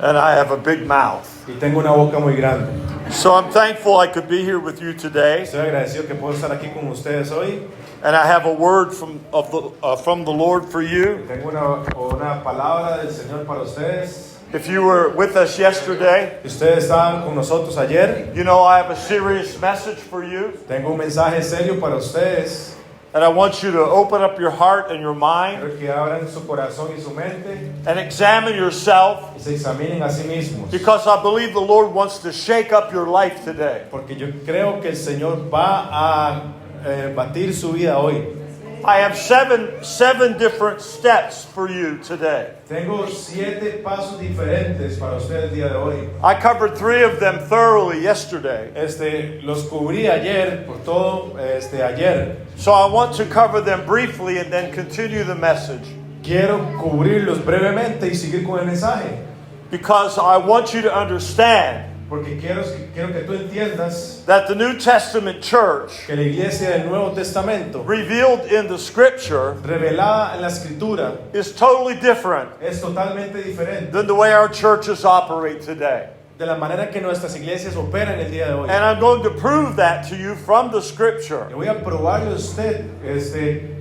And I have a big mouth. y tengo una boca muy grande. So I'm thankful I could be here with you today. Estoy agradecido que puedo estar aquí con ustedes hoy. And I have a word from the Lord for you. Tengo una palabra del Señor para ustedes. If you were with us yesterday, Si ustedes estaban con nosotros ayer, you know I have a serious message for you. tengo un mensaje serio para ustedes. And I want you to open up your heart and your mind Quiero que abran su corazón y su mente and examine yourself, y se examinen a sí mismos. because I believe the Lord wants to shake up your life today. Porque yo creo que el Señor va a batir su vida hoy. I have seven different steps for you today. Tengo 7 pasos diferentes para usted el día de hoy. I covered 3 of them thoroughly yesterday. Los cubrí ayer, por todo ayer. So I want to cover them briefly and then continue the message, Quiero cubrirlos brevemente y seguir con el mensaje. because I want you to understand Porque quiero que tú entiendas that the New Testament church, que la iglesia del Nuevo Testamento, revealed in the Scripture, revelada en la Escritura, is totally different es totalmente diferente than the way our churches operate today. de la manera que nuestras iglesias operan el día de hoy. And I'm going to prove that to you from the Scripture. Le voy a probarle a usted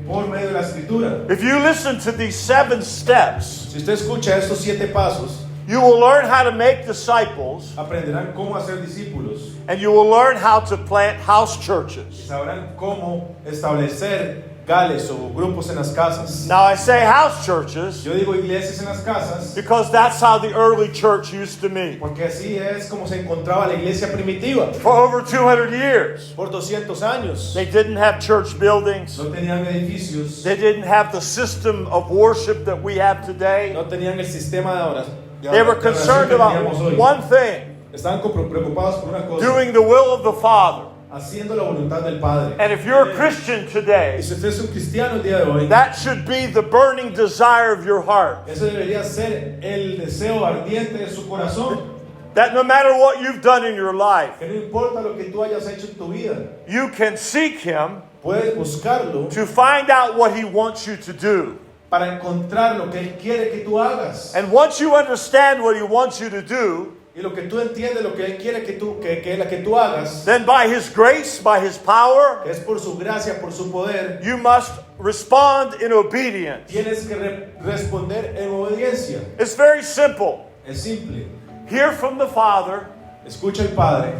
por medio de la Escritura. If you listen to these 7 steps, Si usted escucha estos 7 pasos, you will learn how to make disciples, aprenderán cómo hacer discípulos and you will learn how to plant house y churches. sabrán cómo establecer gales o grupos en las casas. Now I say house churches Yo digo iglesias en las casas because that's how the early church used to meet. porque así es como se encontraba la iglesia primitiva. For over 200 years, Por 200 años they didn't have church buildings. no tenían edificios, They didn't have the system of worship that we have today. no tenían el sistema de oración. They were concerned about one thing: Estaban preocupados por una cosa, doing the will of the Father. haciendo la voluntad del Padre. And if you're a Christian Y today, si usted es un cristiano el día de hoy, that should be the burning desire of your heart. ese debería ser el deseo ardiente de su corazón. That no matter what you've done in your life, Que no importa lo que tú hayas hecho en tu vida, you can seek Him puedes buscarlo to find out what He wants you to do. para encontrar lo que Él quiere que tú hagas. And once you understand what He wants you to do, Y lo que tú entiendes, lo que Él quiere que tú hagas, then by His grace, by His power, que es por su gracia, por su poder, you must respond in obedience. tienes que responder en obediencia. It's very simple. Es simple. Hear from the Father Escucha al Padre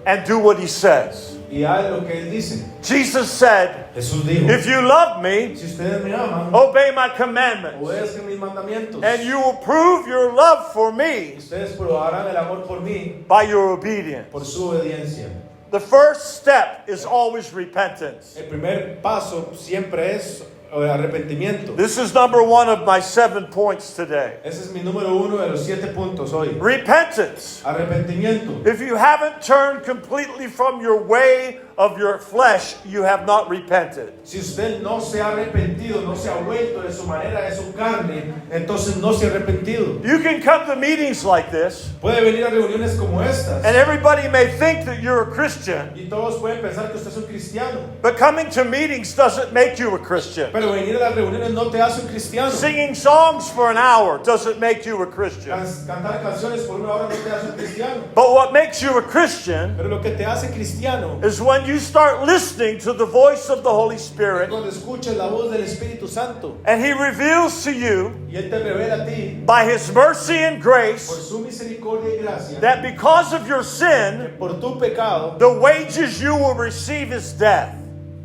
and do what He says. y haz lo que Él dice. Jesus said, Jesús dijo, if you love me, si ustedes me aman, obey my commandments, obedezcan mis mandamientos. and you will prove your love for me Ustedes probarán el amor por mí, by your obedience. por su obediencia. The first step is always repentance. El primer paso siempre es arrepentimiento. This is number 1 of my 7 points today. Ese es mi número 1 de los 7 puntos hoy. Repentance. Arrepentimiento. If you haven't turned completely from your way of your flesh, you have not repented. Si usted no se ha arrepentido, no se ha vuelto de su manera, de su carne, entonces no se ha arrepentido. You can come to meetings like this, Puede venir a reuniones como estas and everybody may think that you're a Christian, y todos pueden pensar que usted es un cristiano. but coming to meetings doesn't make you a Christian. Pero venir a las reuniones no te hace un cristiano. Singing songs for an hour doesn't make you a Christian. Cantar canciones por 1 hora no te hace un cristiano. But what makes you a Christian Pero lo que te hace cristiano is when you start listening to the voice of the Holy Spirit, cuando escuchas la voz del Espíritu Santo and He reveals to you y Él te revela a ti by His mercy and por grace su misericordia y gracia that because of your sin, por tu pecado the wages you will receive is death.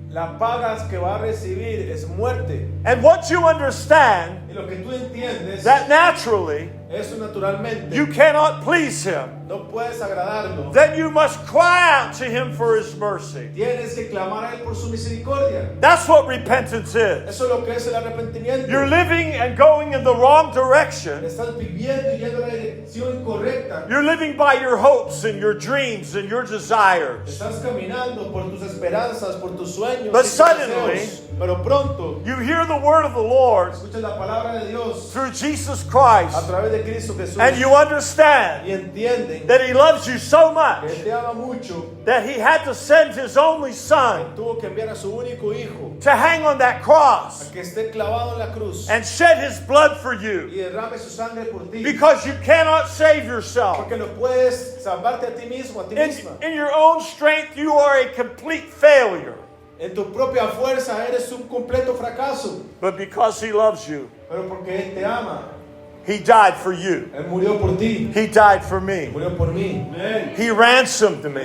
la pagas que va a recibir es muerte. And what you understand, Y lo que tú entiendes, that naturally eso naturalmente you cannot please Him, no puedes agradarlo. then you must cry out to Him for His mercy. Tienes que clamar a Él por su misericordia. That's what repentance is. Eso es lo que es el arrepentimiento. You're living and going in the wrong direction. Estás viviendo y yendo en la dirección incorrecta. You're living by your hopes and your dreams and your desires. Estás caminando por tus esperanzas, por tus sueños. But y tus suddenly, deseos. Pero pronto you hear the word of the Lord escuchas la palabra de Dios through Jesus a Christ, través de Cristo Jesús and you understand y entienden that He loves you so much que Él te ama mucho, that He had to send His only Son tuvo que enviar a su único hijo to hang on that a cross que esté clavado en la cruz and shed His blood for you, y derrame su sangre por ti. because you cannot save yourself. Porque no puedes salvarte a ti mismo, a ti misma. In your own strength, you are a complete failure. En tu propia fuerza eres un completo fracaso. But because He loves you, Pero porque Él te ama, He died for you. Él murió por ti, He died for me. murió por mí. He ransomed me.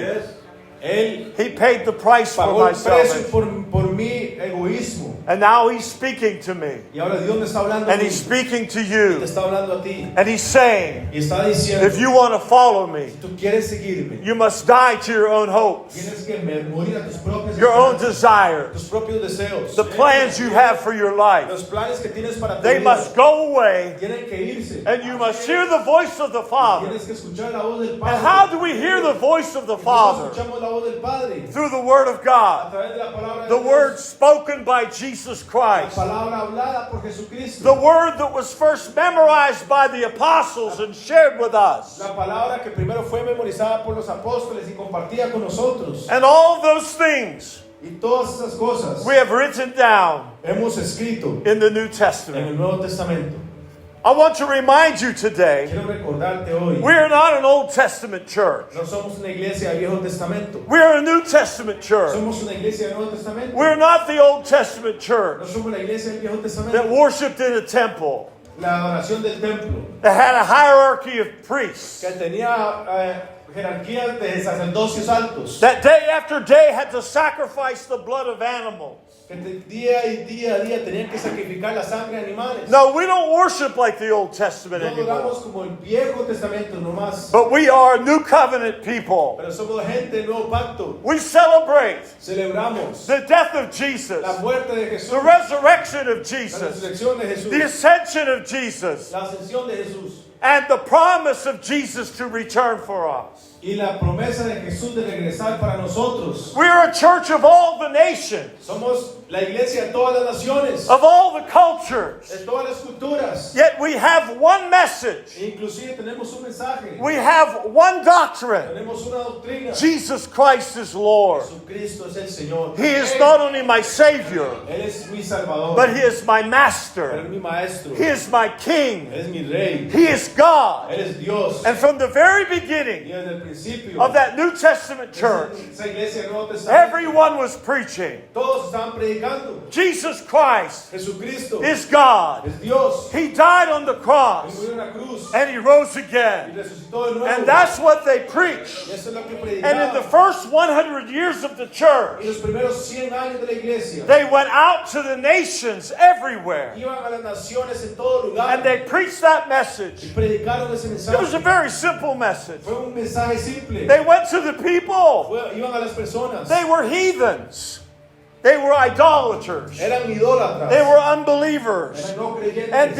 Él He paid the price for pagó my el precio salvation. por mi egoísmo. And now He's speaking to me. Y ahora Dios me está hablando a And mí, He's speaking to te you. está hablando a ti. And He's saying, Y está diciendo, if you want to follow me, si tú quieres seguirme, you must die to your own hopes, tienes que morir a tus propias your own esperanzas, desires, tus propios deseos. the plans you have for your life. Los planes que tienes para tu They vida must go away, tienen que irse. and you must hear the voice of the Father. Tienes que escuchar la voz del And Padre. how do we hear the voice of the ¿Cómo Father? escuchamos la voz del Padre? Through the Word of A God, través de la palabra de the Dios. Word spoken by Jesus La Christ, palabra hablada por Jesucristo. the Word that was first memorized by the apostles and shared with us. La palabra que primero fue memorizada por los apóstoles y compartida con nosotros. And all those things Y todas esas cosas we have written down hemos escrito in the New en el Testament. Nuevo Testamento. I want to remind you today, Quiero recordarte hoy, we are not an Old Testament church. no somos una iglesia del Viejo Testamento. We are a New Testament church. Somos una iglesia del Nuevo Testamento. We're not the Old Testament No church somos la iglesia del Viejo that Testamento. worshiped in a temple, La adoración del templo, that had a hierarchy of priests, que tenía jerarquías de sacerdocios altos, that day after day had to sacrifice the blood of animals. que día y día a día tenían que sacrificar la sangre de animales. No, we don't worship like the Old Testament No anymore. adoramos como el Viejo Testamento nomás, But we are a new covenant people. pero somos gente del Nuevo Pacto. We celebrate Celebramos the death of Jesus, la muerte de Jesús, the resurrection of la Jesus, resurrección de Jesús, the ascension of Jesus, la ascensión de Jesús and the promise of Jesus to return for us. y la promesa de Jesús de regresar para nosotros. We are a church of all the nations, Somos la iglesia de todas las naciones, of all the cultures. de todas las culturas. Yet we have one message. E inclusive tenemos un mensaje, We have one doctrine. tenemos una doctrina. Jesus Christ is Lord. Jesucristo es el Señor. He is not only my Savior, Él es mi Salvador, but He is my Él Master. es mi Maestro, He is my King. Él es mi Rey, He is God. Él es Dios. And from the very Y beginning desde el principio of that New Testament church, esa iglesia del Nuevo Testamento, everyone was preaching. todos estaban predicando. Jesus Christ Jesucristo is God. es Dios. He died on the Él cross murió en la cruz and He rose y again. resucitó de nuevo. And that's what they preached. Y eso es lo que And in the predicaban. first 100 years of the church, Y los primeros 100 años de la iglesia they went out to the nations everywhere. iban a las naciones en todo lugar And they preached that y message. predicaron ese It was a mensaje. very simple message. Fue un mensaje simple. They went to the people. Iban a las personas. They were heathens. They were idolaters. Eran idólatras. They were unbelievers. Eran no creyentes. And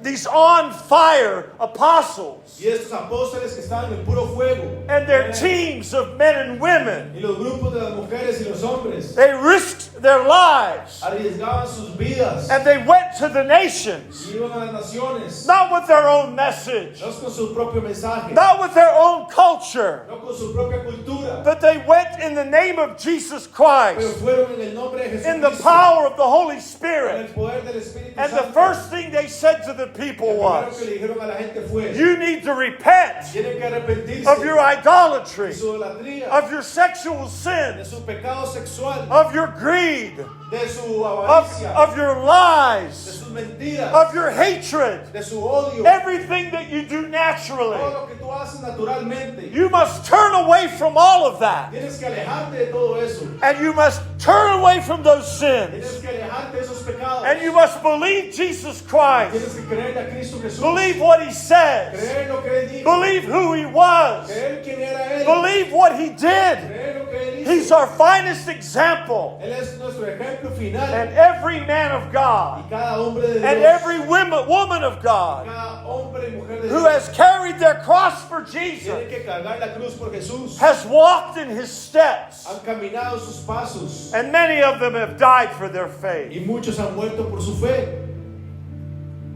these on fire apostles Y estos apóstoles que estaban en puro fuego. and their teams of men and women, Y los grupos de las mujeres y los hombres they risked their lives arriesgaban sus vidas. and they went to the nations, Y iban a las naciones. not with their own message, No con su propio mensaje. not with their own culture, No con su propia cultura. but they went in the name of Jesus Pero Christ, fueron en el nombre de in the Jesucristo. power of the Holy Con Spirit. el poder del Espíritu And the Santo. first thing they said to the people Lo primero was, que le dijeron a la gente fue: you need to repent tienen que arrepentirse of your idolatry, de su idolatría, of your sexual de sin, su pecado sexual, of your greed, de su of avaricia, your de lies, sus mentiras, of your hatred, de su odio, everything that you do todo naturally. lo que tú haces naturalmente. You must turn away from all of that. Tienes que alejarte de todo eso. And you must turn away from those sins. Tienes que alejarte de esos pecados. And you must believe Jesus Christ. Tienes que creer a Cristo Jesús. Believe what He says. Creer lo que Él dijo. Believe who He was. Creer quién era Él. Believe what He did. Creer lo que Él hizo. He's our finest example. Él es nuestro ejemplo final. And every man of Y God cada hombre de Dios, and every woman of God cada hombre y mujer de who Dios, has carried their cross for tiene Jesus que cargar la cruz por Jesús. has walked in his steps. Han caminado sus pasos. And many of them have died for their faith. Y muchos han muerto por su fe.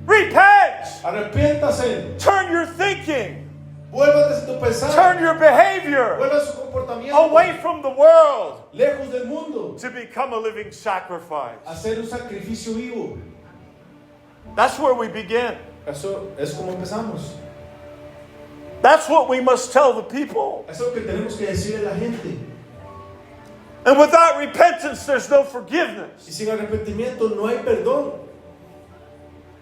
Repent! Arrepiéntase. Turn your thinking, Vuélvate tu pensar. turn your behavior Vuelva su comportamiento. away from the world Lejos del mundo. to become a living sacrifice. Hacer un sacrificio vivo. That's where we begin. Eso es como empezamos. That's what we must tell the people. Eso es lo que tenemos que decirle a la gente. And without repentance, there's no Y forgiveness. sin arrepentimiento no hay perdón.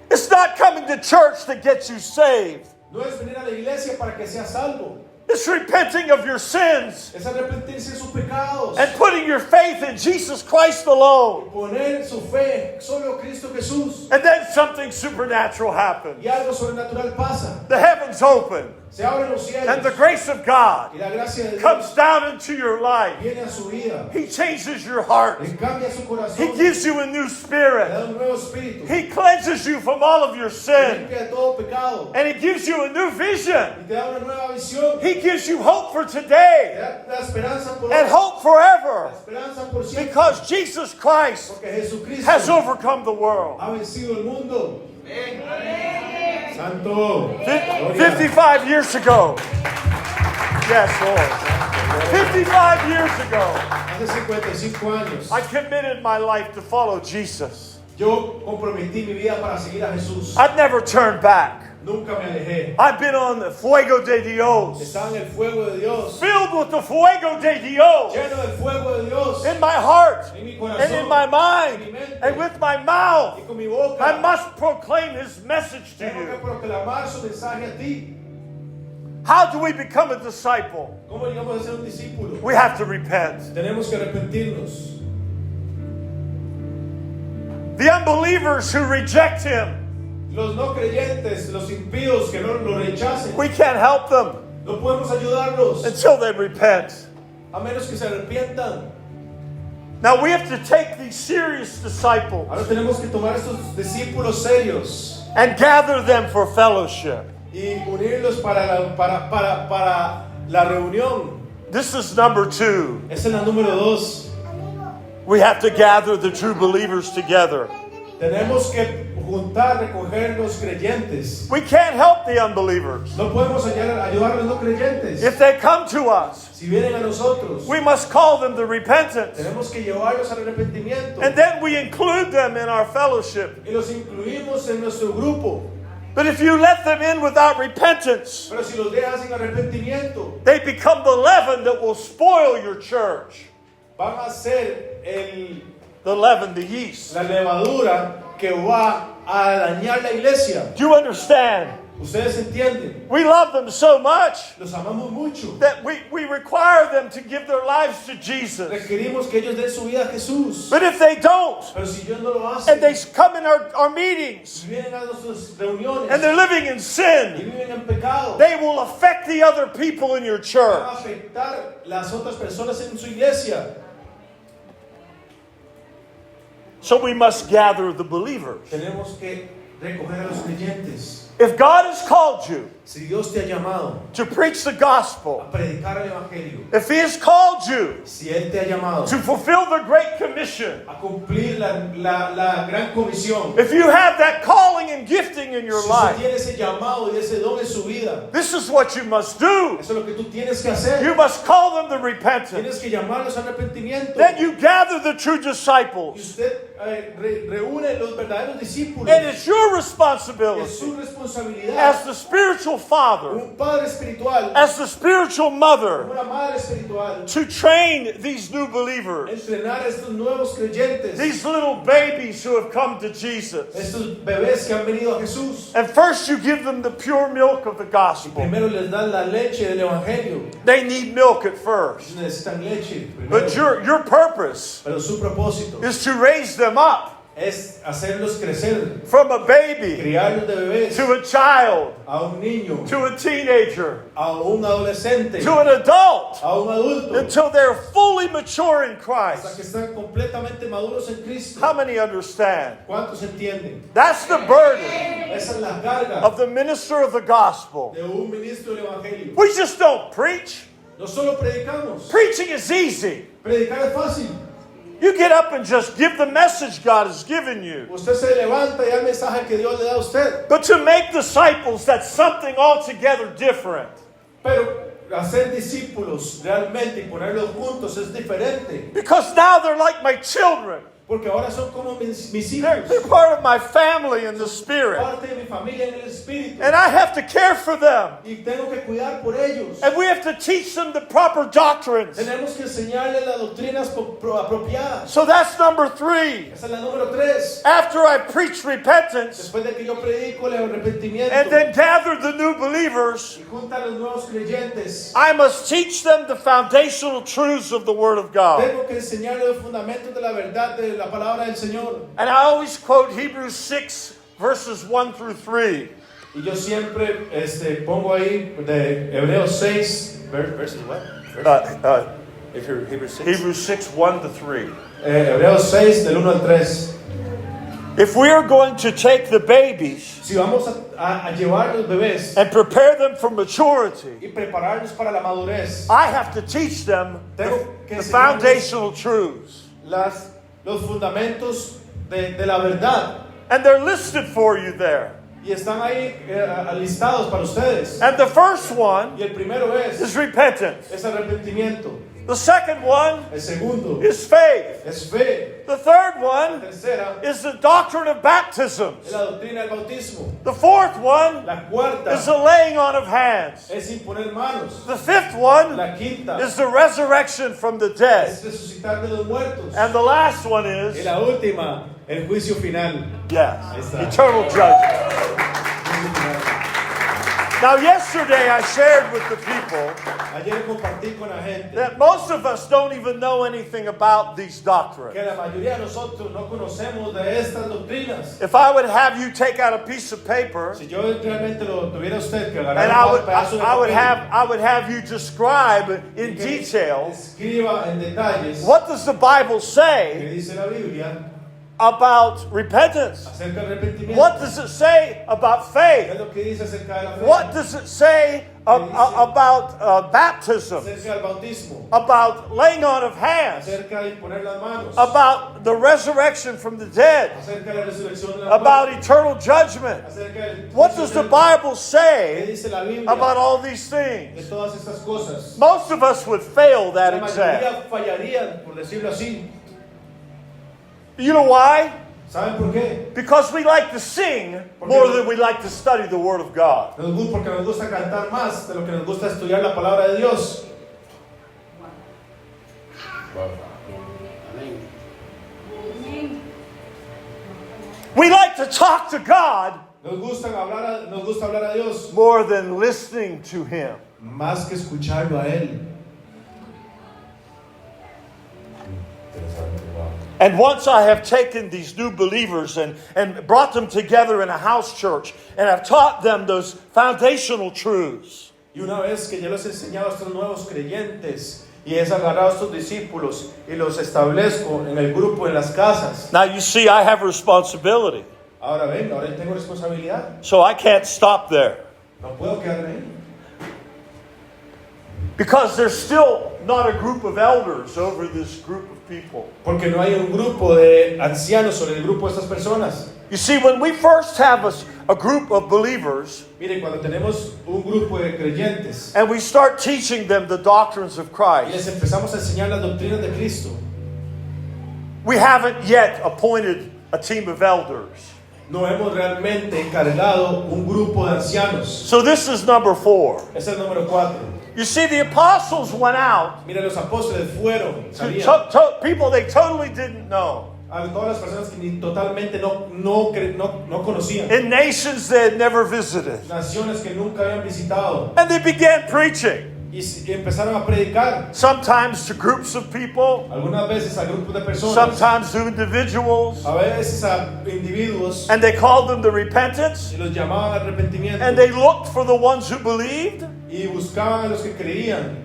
It's not coming to church that gets you saved. No es venir a la iglesia para que sea salvo. It's repenting of your sins Es arrepentirse de sus pecados. and putting your faith in Jesus Christ alone. Poner su fe solo en Cristo Jesús. And then something supernatural happens. Y algo sobrenatural pasa. The heavens open, Se abren los cielos. and the grace of God Y la gracia de comes Dios down into your life. viene a su vida. He changes your heart. Le cambia su He corazón. gives you a new Le spirit. da un nuevo espíritu. He cleanses you from all of your sin. Limpia de todo pecado. And He gives you a new vision. Y te da una nueva visión. He gives you hope for Te today da la esperanza por and hoy. hope La forever esperanza por siempre. because Jesus Christ Porque Jesucristo has overcome the world. ha vencido el mundo. Santo. Gloria. 55 years ago. Yes, Lord. 55 years ago, Hace 55 años. I committed my life to follow Jesus. Yo comprometí mi vida para seguir a Jesús. I've never turned back. Nunca me alejé. I've been on the fuego de Dios, Estaba en el fuego de Dios. filled with the fuego de Dios Lleno del fuego de Dios. in my heart En mi corazón. and in my mind and with my mouth. Y con mi boca. I must proclaim His message to Tengo que you. proclamar su mensaje a ti. How do we become a disciple? ¿Cómo llegamos a ser un discípulo? We have to repent. Tenemos que arrepentirnos. The unbelievers who reject Him, Los no creyentes, los impíos que no lo rechacen, we can't help them no podemos ayudarlos until they repent. a menos que se arrepientan. Now we have to take these serious disciples Ahora tenemos que tomar estos discípulos serios and gather them for fellowship. y unirlos para la reunión. This is number 2. Esa es la número 2. We have to gather the true believers together. Tenemos que juntar, recoger los creyentes. We can't help the unbelievers. No podemos ayudar a los no creyentes. If they come to us, Si vienen a nosotros, we must call them to repentance. tenemos que llevarlos al arrepentimiento And then we include them in our fellowship. y los incluimos en nuestro grupo. But if you let them in without repentance, Pero si los dejas sin arrepentimiento, they become the leaven that will spoil your church. van a ser The leaven, the yeast. la levadura que va a dañar la iglesia. Do you understand? Ustedes entienden, We love them so much los amamos mucho. that we require them to give their lives to Jesus. Requerimos que ellos den su vida a Jesús. But if they don't, Pero si ellos no lo hacen, and they come in our meetings, si vienen a nuestras reuniones and they're living in y sin, viven en pecado, they will affect the other people in your van church. a afectar las otras personas en su iglesia. So we must gather the believers. Tenemos que recoger a los creyentes. If God has called you Si Dios te ha llamado to preach the gospel, a predicar el evangelio, if He has called you si Él te ha llamado to fulfill the Great Commission, a cumplir la gran comisión, if you have that calling and gifting in your si usted life, tiene ese llamado y ese don en su vida, this is what you must do. eso es lo que tú tienes que hacer. You must call them to repentance. Tienes que llamarlos al arrepentimiento. Then you gather the true Y disciples. usted reúne los verdaderos discípulos. And it's your Es responsibility su responsabilidad as the spiritual father, un padre espiritual, as the spiritual mother, una madre espiritual, to train these new believers, entrenar a estos nuevos creyentes, these little babies who have come to Jesus. estos bebés que han venido a Jesús. And first you give them the pure milk of the gospel. Primero les dan la leche del evangelio. They need milk at first. Necesitan leche primero. But your purpose Pero su propósito is to raise them up es hacerlos crecer, from a baby criarlos de bebés, to a child a un niño, to a teenager a un adolescente, to an adult a un adulto, until they're fully mature in hasta Christ. que están completamente maduros en Cristo. How many understand? ¿Cuántos entienden? That's the burden Esa es la carga of the minister of the gospel. de un ministro del evangelio. We just don't preach. No solo predicamos, Preaching is easy. predicar es fácil. You get up and just give the message God has given you. Usted se levanta y da el mensaje que Dios le da a usted. But to make disciples, that's something altogether different. Pero hacer discípulos realmente y ponerlos juntos es diferente. Because now they're like my children. Porque ahora son como mis They're hijos, part of my family in the Spirit. parte de mi familia en el espíritu. And I have to care for them. Y tengo que cuidar por ellos. And we have to teach them the proper doctrines. Tenemos que enseñarles las doctrinas apropiadas. So that's number 3. Esa es la número 3. After I preach repentance Después de que yo predico el arrepentimiento and then gather the new believers, y junta a los nuevos creyentes, I must teach them the foundational truths of the Word of God. tengo que enseñarles los fundamentos de la verdad de la palabra del Señor. And I always quote Hebrews 6, verses 1 through 3. Y yo siempre pongo ahí de Hebreos 6, verses what? If you're Hebrews 6. Hebrews 6, 1 to 3. Hebreos 6 del 1 al 3. If we are going to take the babies Si vamos a llevar los bebés and prepare them for maturity, y prepararlos para la madurez, I have to teach them the foundational truths. los fundamentos de la verdad. And they're listed for you there. Y están ahí listados para ustedes. And the first one Y el primero is repentance. es arrepentimiento. The second one El segundo is faith. es fe. The third La one tercera is the doctrine of baptisms. es la doctrina del bautismo. The fourth one La cuarta is the laying on of hands. es imponer manos. The fifth one La quinta is the resurrection from the dead. es resucitar de los muertos. And the last one Y is, la última, el juicio final. yes, está. eternal judgment. Juicio final. Now, yesterday I shared with the people Ayer compartí con la gente that most of us don't even know anything about these doctrines. que la mayoría de nosotros no conocemos de estas doctrinas. If I would have you take out a piece of paper Si yo realmente lo tuviera usted que agarrar and un pedazo de I would have you describe in que detail escriba en detalles what does the Bible que say dice la Biblia about repentance? acerca del arrepentimiento. What does it say about ¿Qué faith? es lo que dice acerca de la fe? What does it say about baptism? Acerca del bautismo, About laying on of hands? acerca de imponer las manos, About the resurrection from the dead? acerca de la resurrección de la About muerte, eternal judgment? acerca del What juicio does the del- Bible ¿Qué say dice la Biblia about all these de things? todas estas cosas? Most of us would fail that La exam. mayoría fallarían, por decirlo así. You know why? ¿Saben por qué? Because we like to sing more than we like to study the Word of God. Porque nos gusta cantar más de lo que nos gusta estudiar la palabra de Dios. We like to talk to God Nos gusta hablar a Dios more than listening to Him. más que escucharlo a Él. And once I have taken these new believers and brought them together in a house church, and I've taught them those foundational truths, Y una vez que ya los he enseñado a estos nuevos creyentes y he agarrado a estos discípulos y los establezco en el grupo, en las casas. now you see I have responsibility. Ahora yo tengo responsabilidad. So I can't stop there. No puedo quedarme ahí. Because there's still not a group of elders over this group of people. Porque no hay un grupo de ancianos sobre el grupo de estas personas. You see, when we first have a group of believers Mire, cuando tenemos un grupo de creyentes and we start teaching them the doctrines of y Christ, les empezamos a enseñar las doctrinas de Cristo, we haven't yet appointed a team of elders. no hemos realmente encargado un grupo de ancianos. So this is number 4. Ese es el número 4. You see, the apostles went out Mire, los apóstoles fueron, to salían people they totally didn't know, a todas las personas que ni totalmente no conocían. in nations they had never visited. Naciones que nunca habían visitado. And they began preaching. y empezaron a predicar. sometimes to groups of people, Algunas veces a grupos de personas, sometimes to individuals, a veces a individuos, and they called them to repentance, y los llamaban al arrepentimiento and they looked for the ones who believed, y buscaban a los que creían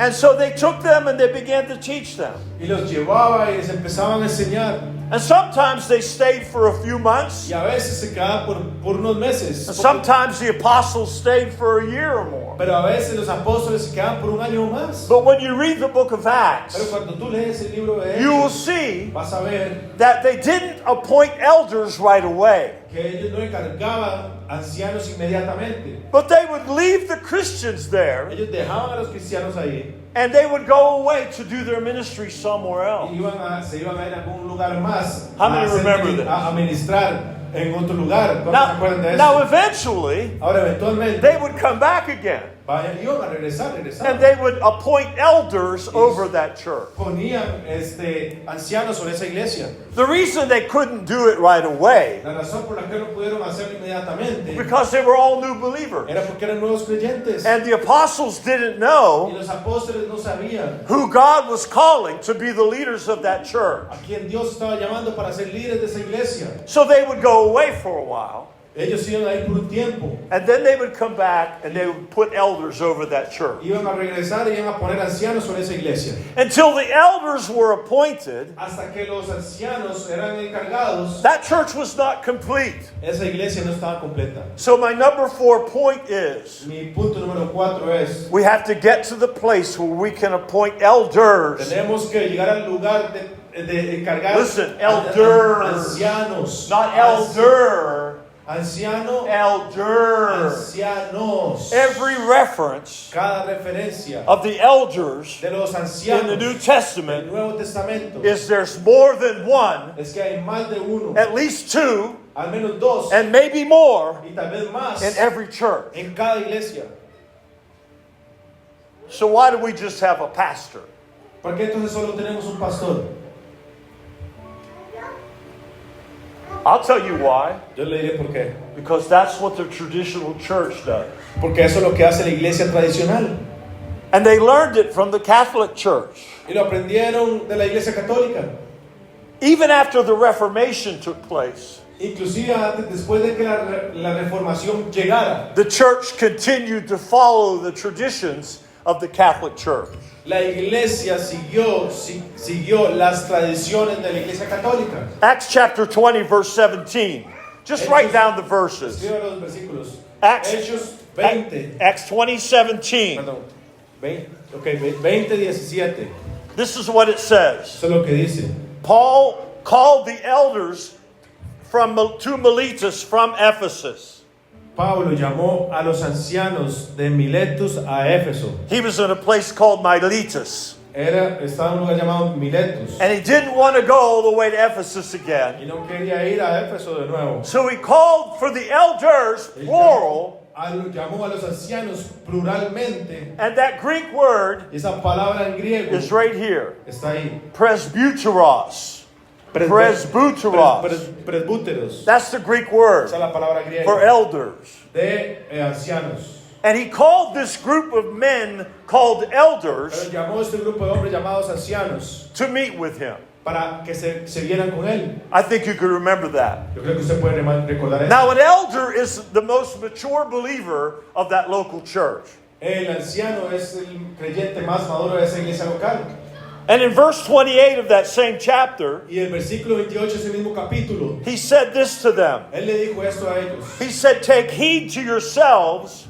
and so they took them and they began to teach them. y los llevaba y les empezaban a enseñar. And sometimes they stayed for a few months, Y a veces se quedaban por unos meses. and sometimes the apostles stayed for a year or more. Pero a veces los apóstoles se quedaban por un año o más. But when you read the book of Pero Acts, cuando tú lees el libro de you will Hechos, see vas a ver that they didn't appoint elders right away, que ellos no encargaban ancianos inmediatamente. but they would leave the Christians there Ellos dejaban a los cristianos ahí and they would go away to do their ministry somewhere else. y se iban a ir a algún lugar más How many remember this? a ministrar en otro lugar. ¿Cuántos se acuerdan de Now eso? eventually, Ahora eventualmente they would come back again iban a regresar. and they would appoint elders over that church. Ponían ancianos sobre esa iglesia. The reason they couldn't do it right away, La razón por la que no pudieron hacerlo inmediatamente because they were all new believers. era porque eran nuevos creyentes. And the apostles didn't Y know los apóstoles no sabían who God was calling to be the leaders of that church. a quién Dios estaba llamando para ser líderes de esa iglesia. So they would go away for a while, Ellos iban a ir por un tiempo. and then they would come back and they would put elders over that church. Iban a regresar y iban a poner ancianos sobre esa iglesia. Until the elders were appointed, Hasta que los ancianos eran encargados, that church was not complete. esa iglesia no estaba completa. So my number 4 point is, Mi punto número 4 es, we have to get to the place where we can appoint elders. tenemos que llegar al lugar de encargar Listen, elder. ancianos. Not elder, Anciano, elder. ancianos. Every reference Cada referencia of the elders de los in the ancianos New del Testament Nuevo Testamento is there's more than one, es que hay más de uno, at least 2, al menos 2 and maybe more y tal vez más in every church. en cada iglesia. So why do we just have a pastor? ¿Por qué entonces solo tenemos un pastor? I'll tell you why. Yo le diré por qué. Because that's what the traditional church does. Porque eso es lo que hace la iglesia tradicional. And they learned it from the Catholic Church. Y lo aprendieron de la iglesia católica. Even after the Reformation took place, Inclusive después de que la reformación llegara, the church continued to follow the traditions of the Catholic Church. la iglesia siguió las tradiciones de la iglesia católica. Acts chapter 20, verse 17. Just write down the verses. Escriba los versículos. Acts, Hechos 20. Acts 20, 17. Perdón. 20:17. This is what it says. Eso es lo que dice. Paul called the elders to Miletus from Ephesus. Pablo llamó a los ancianos de Miletus a Éfeso. He was in a place called Miletus. Estaba en un lugar llamado Miletus. And he didn't want to go all the way to Ephesus again. Y no quería ir a Éfeso de nuevo. So he called for the elders, plural, Llamó a los ancianos pluralmente. and that Greek word Y esa palabra en griego is right here. está ahí. Presbyteros. Presbyteros. Presbúteros. That's the Greek word Esa es la palabra griega. for elders. De ancianos. And he called this group of men called elders Pero llamó a este grupo de hombres llamados ancianos to meet with him. para que se vieran con él. I think you could remember that. Yo creo que usted puede recordar eso. Now, an elder is the most mature believer of that local church. El anciano es el creyente más maduro de esa iglesia local. And in verse 28 of that same chapter, Y el versículo 28 ese mismo capítulo, he said this to them. él le dijo esto a ellos. He said, "Take heed to yourselves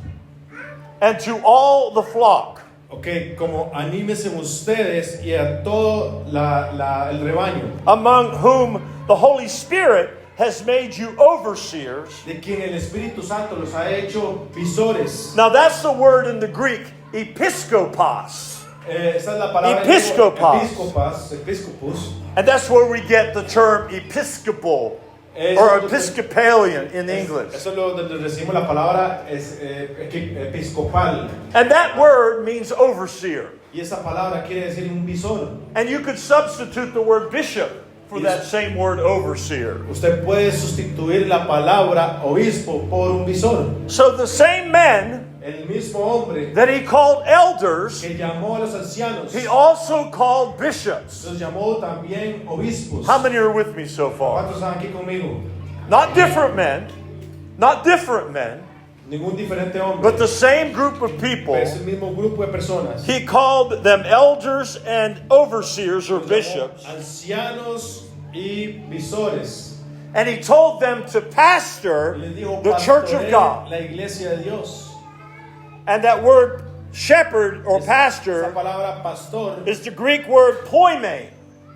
and to all the flock, Ok, como anímense ustedes y a todo el rebaño, among whom the Holy Spirit has made you overseers." de quien el Espíritu Santo los ha hecho visores. Now that's the word in the Greek, episkopos. Esa es la palabra Episcopos. episcopus. And that's where we get the term episcopal or Episcopalian in English. Eso es donde decimos la palabra episcopal. And that word means overseer. Y esa palabra quiere decir un visor. And you could substitute the word bishop for that same word overseer. Usted puede sustituir la palabra obispo por un visor. So the same men el mismo hombre that he called elders, que llamó a los ancianos, he also called bishops. los llamó también obispos. How many are with me so far? ¿Cuántos están aquí conmigo? Not different men, not different men, Ningún diferente hombre. but the same group of people. Es el mismo grupo de personas. He called them elders and overseers or Los llamó bishops. ancianos y visores. And he told them to pastor Y les dijo, the church of "Pastoreen God. la iglesia de Dios." And that word shepherd or Esa pastor palabra pastor is the Greek word poime.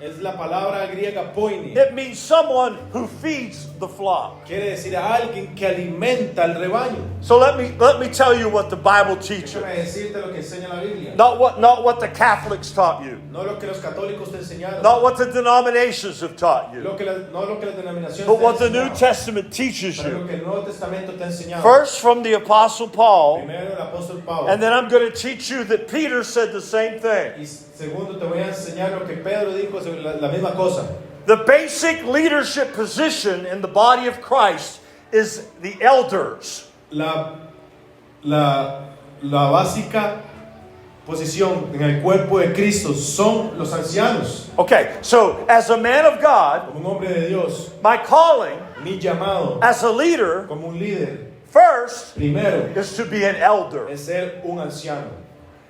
es la palabra griega poini. It means someone who feeds the flock. Quiere decir a alguien que alimenta al rebaño. So let me tell you what the Bible teaches. Déjame decirte lo que enseña la Biblia. Not what the Catholics taught you. No lo que los católicos te enseñaron. Not what the denominations have taught you. No lo que las denominaciones But te what the New enseñaron, Testament teaches pero you. lo que el Nuevo Testamento te ha enseñado. First from the Apostle Paul, Primero el apóstol Pablo. and then I'm going to teach you that Peter said the same thing. Y segundo te voy a enseñar lo que Pedro dijo sobre la misma cosa. The basic leadership position in the body of Christ is the elders. La básica posición en el cuerpo de Cristo son los ancianos. Okay, so as a man of God, Como un hombre de Dios, my calling mi llamado as a leader como un líder, first primero, is to be an elder. es ser un anciano.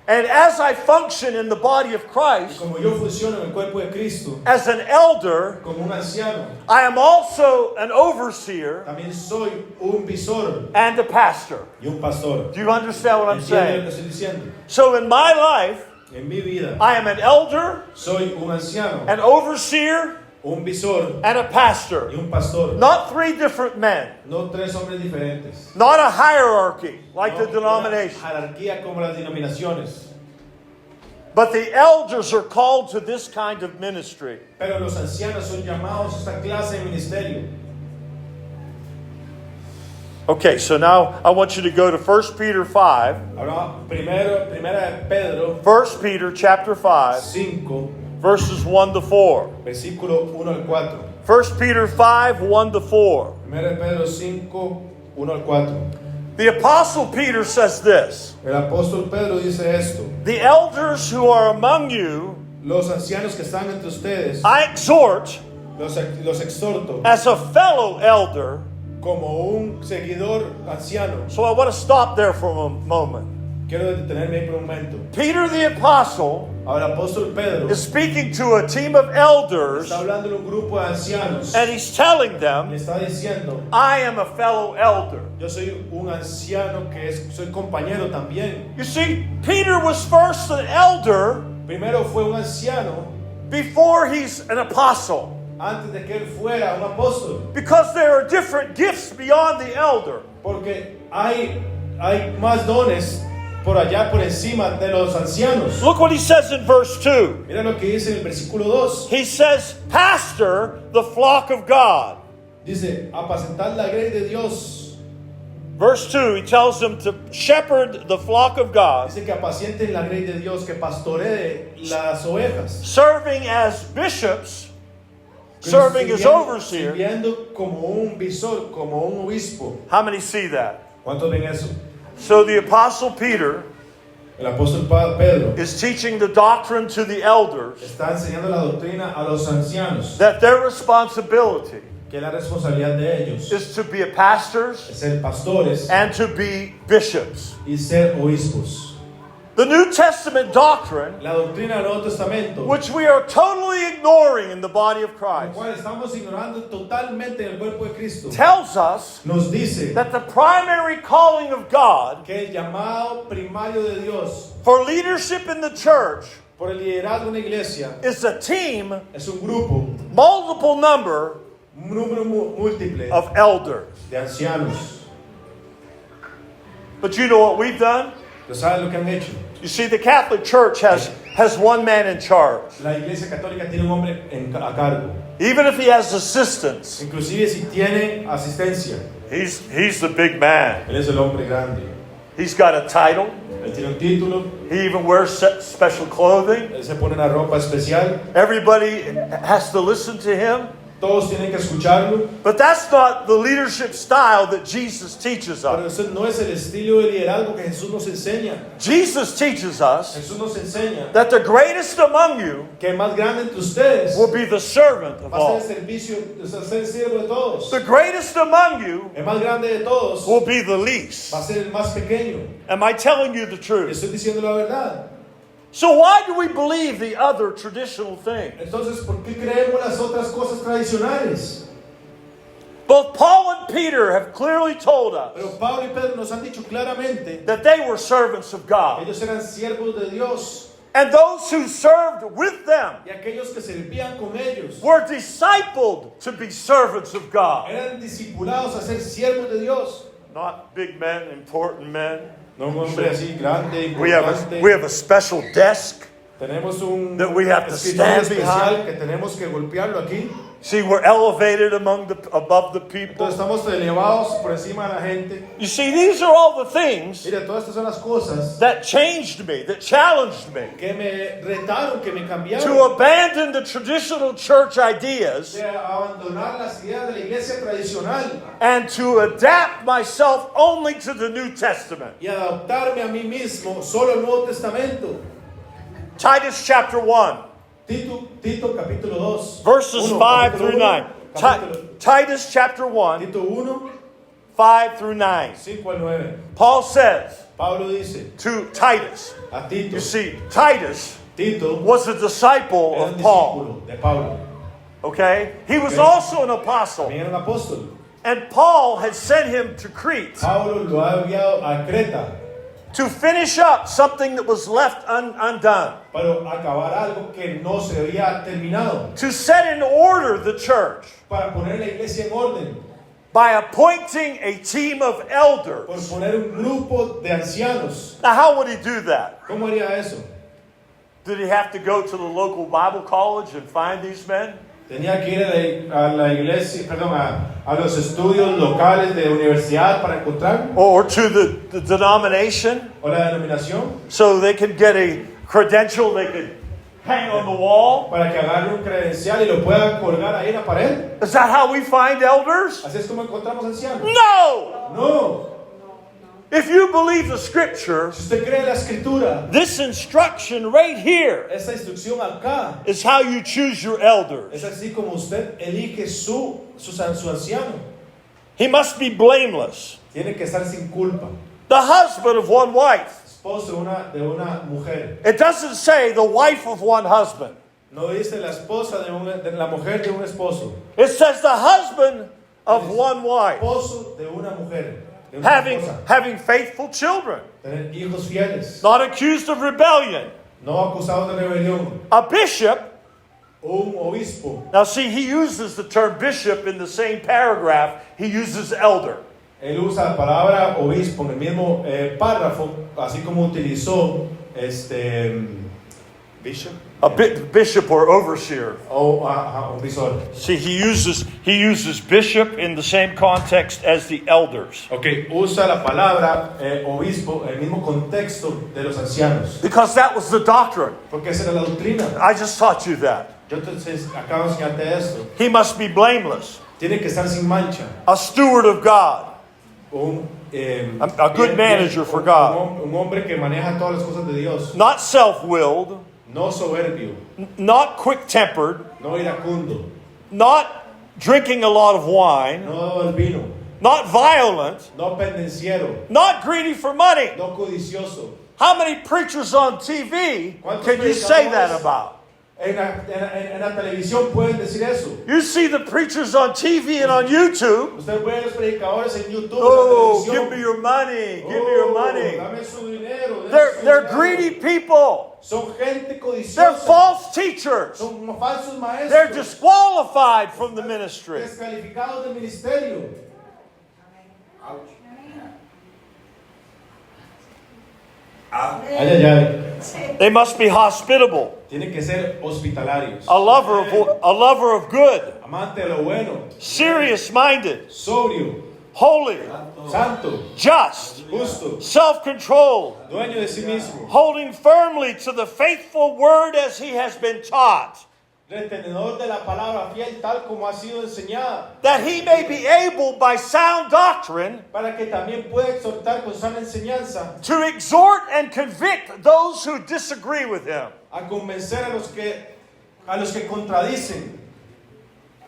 And as I function in the body of Y Christ como yo funciono en el cuerpo de Cristo, as an elder, como un anciano, I am also an overseer también soy un visor and a pastor. y un pastor. Do you understand what I'm ¿Entiendes lo saying? que estoy diciendo? So in my life, En mi vida, I am an elder, soy un anciano, an overseer, un visor and a pastor. y un pastor. Not three different men. No tres hombres diferentes. Not a hierarchy like No the denomination. una jerarquía como las denominaciones. But the elders are called to this kind of ministry. Pero los ancianos son llamados a esta clase de ministerio. Okay, so now I want you to go to 1 Peter 5. Ahora, primera de Pedro 1 Peter chapter 5, 5, verses 1 to 4. versículo 1 al 4. 1 Peter 5, 1 to 4. Primera de Pedro 5, 1 al 4. The Apostle Peter says this: El apóstol Pedro dice esto: The elders who are among you, los ancianos que están entre ustedes, I exhort los exhorto as a fellow elder. como un seguidor anciano. So I want to stop there for a moment. Quiero detenerme ahí por un momento. Peter the Apostle Ahora, el apóstol Pedro is speaking to a team of elders, está hablando de un grupo de ancianos and he's telling y them, está diciendo: I am a fellow elder. yo soy un anciano soy compañero también. You see, Peter was first an elder Primero fue un anciano before he's an apostle, antes de que él fuera un apóstol, because there are different gifts beyond the elder. porque hay más dones por allá por encima de los ancianos. Look what he says in verse 2. Mira lo que dice en el versículo 2. He says, pastor the flock of God. Dice: apacentar la grey de Dios. Verse 2, he tells them to shepherd the flock of God, Dice que apacienten la grey de Dios, que pastoree las ovejas. serving as bishops, serving as overseers. Sirviendo como un visor, como un obispo. How many see that? ¿Cuántos ven eso? So the Apostle Peter El apóstol Pedro is teaching the doctrine to the elders está enseñando la doctrina a los ancianos, that their responsibility que la responsabilidad de ellos is to be pastors es ser pastores and to be bishops. y ser obispos. The New Testament doctrine, La doctrina del Nuevo Testamento, which we are totally ignoring in the body of la Christ, cual estamos ignorando totalmente en el cuerpo de Cristo, tells us nos dice that the primary calling of God que el llamado primario de Dios for leadership in the church por el liderazgo en la iglesia is a team, es un grupo, multiple number un número múltiple of elders. de ancianos. But you know what we've done? ¿Pero sabes lo que han hecho? You see, the Catholic Church has one man in charge. La iglesia católica tiene un hombre a cargo. Even if he has assistants, Inclusive si tiene asistencia, he's the big man. él es el hombre grande. He's got a title. Él tiene un título, He even wears special clothing. él se pone una ropa especial. Everybody has to listen to him. todos tienen que escucharlo. But that's not the leadership style that Jesus teaches Pero us. ese no es el estilo de liderazgo que Jesús nos enseña. Jesus teaches us Jesús nos enseña that the greatest among you que el más grande entre ustedes will be the servant of va a all. ser el servicio, ser el siervo de todos. The greatest among you El más grande de todos will be the least. va a ser el más pequeño. Am I telling you the truth? Estoy diciendo la verdad. So why do we believe the other traditional thing? Entonces, ¿por qué creemos las otras cosas tradicionales? Both Paul and Peter have clearly told us Pero Pablo y Pedro nos han dicho claramente that they were servants of que God. ellos eran siervos de Dios And those who served with them y aquellos que servían con ellos were discipled to be servants of God. eran discipulados a ser siervos de Dios. Not big men, important men. No un hombre así grande, We have importante. a special desk. Tenemos un that we have to escritorio stand especial que tenemos que golpearlo aquí. See, we're elevated above the people. Entonces estamos elevados por encima de la gente. You see, these are all the things Mira, todas estas son las cosas that changed me, that challenged me que me retaron, que me to cambiaron. abandon the traditional church ideas De abandonar las ideas de la iglesia tradicional and to adapt myself only to the New Testament. y adaptarme a mí mismo solo al Nuevo Testamento. Titus chapter 1, Tito capítulo 2. verses 5 capítulo through 1, 9. capítulo- Titus chapter 1, Tito 1, 5 through 9. 5 al 9. Paul says Pablo dice to Titus, a Tito, you see, Titus Tito was a disciple era un of Paul. discípulo de Pablo. Okay? He was Okay. also an apostle. También era un apóstol. And Paul had sent him to Crete Pablo lo ha enviado a Creta to finish up something that was left undone, para acabar algo que no se había terminado, to set in order the church para poner la iglesia en orden, by appointing a team of por elders. poner un grupo de ancianos. Now, how would he do that? ¿Cómo haría eso? Did he have to go to the local Bible college and find these men? Tenía que ir a la iglesia, perdón, a los estudios locales de universidad para encontrar, Or to the denomination o la denominación, so they could get a credential they could hang on the wall? para que agarre un credencial y lo pueda colgar ahí en la pared. Is that how we find elders? Así es como encontramos ancianos. No! No, If you believe the scripture, si usted cree la escritura, this instruction right here esta instrucción acá is how you choose your elders. es así como usted elige su anciano. He must be blameless, Tiene que estar sin culpa. the husband of one wife. Esposo de una mujer. It doesn't say the wife of one husband. No dice la esposa de la mujer de un esposo. It says the husband of one wife, Esposo de una mujer. De una esposa. having faithful children, Tener hijos fieles. not accused of rebellion. No acusados de rebelión. A bishop, Un obispo. now see, he uses the term bishop in the same paragraph, he uses elder. Él usa la palabra obispo en el mismo párrafo, así como utilizó bishop A bishop or overseer. o un visor. See, he uses bishop in the same context as the elders. Ok, usa la palabra obispo en el mismo contexto de los ancianos. Because that was the doctrine. Porque esa era la doctrina. I just taught you that. Yo entonces acabo de enseñarte esto. He must be blameless, Tiene que estar sin mancha. a steward of God, A good manager for God. Un hombre que maneja todas las cosas de Dios. not self-willed, No soberbio. not quick-tempered, No iracundo. not drinking a lot of wine, No albino. not violent, No pendenciero. not greedy for money. No codicioso. How many preachers on TV ¿Cuántos can you say that predicadores about? En la televisión pueden decir eso. You see the preachers on TV and on YouTube. Usted ve a los predicadores en YouTube, Oh, en la give televisión. me your money. Give me your money. Dame su dinero. dame su They're dinero. greedy people. Son gente They're codiciosa. false teachers. Son falsos maestros. They're disqualified from the ministry. Descalificados del ministerio. Ay, ay, ay. They must be hospitable, Tienen que ser hospitalarios. a lover of good, Amante de lo bueno. serious-minded, Sobrio. holy, Santo. just, Justo. self-controlled, Dueño de sí mismo. holding firmly to the faithful word as he has been taught. retenedor de la palabra fiel tal como ha sido enseñada, that he may be able by sound doctrine para que también pueda exhortar con sana enseñanza, to exhort and convict those who disagree with him. a convencer a los que contradicen.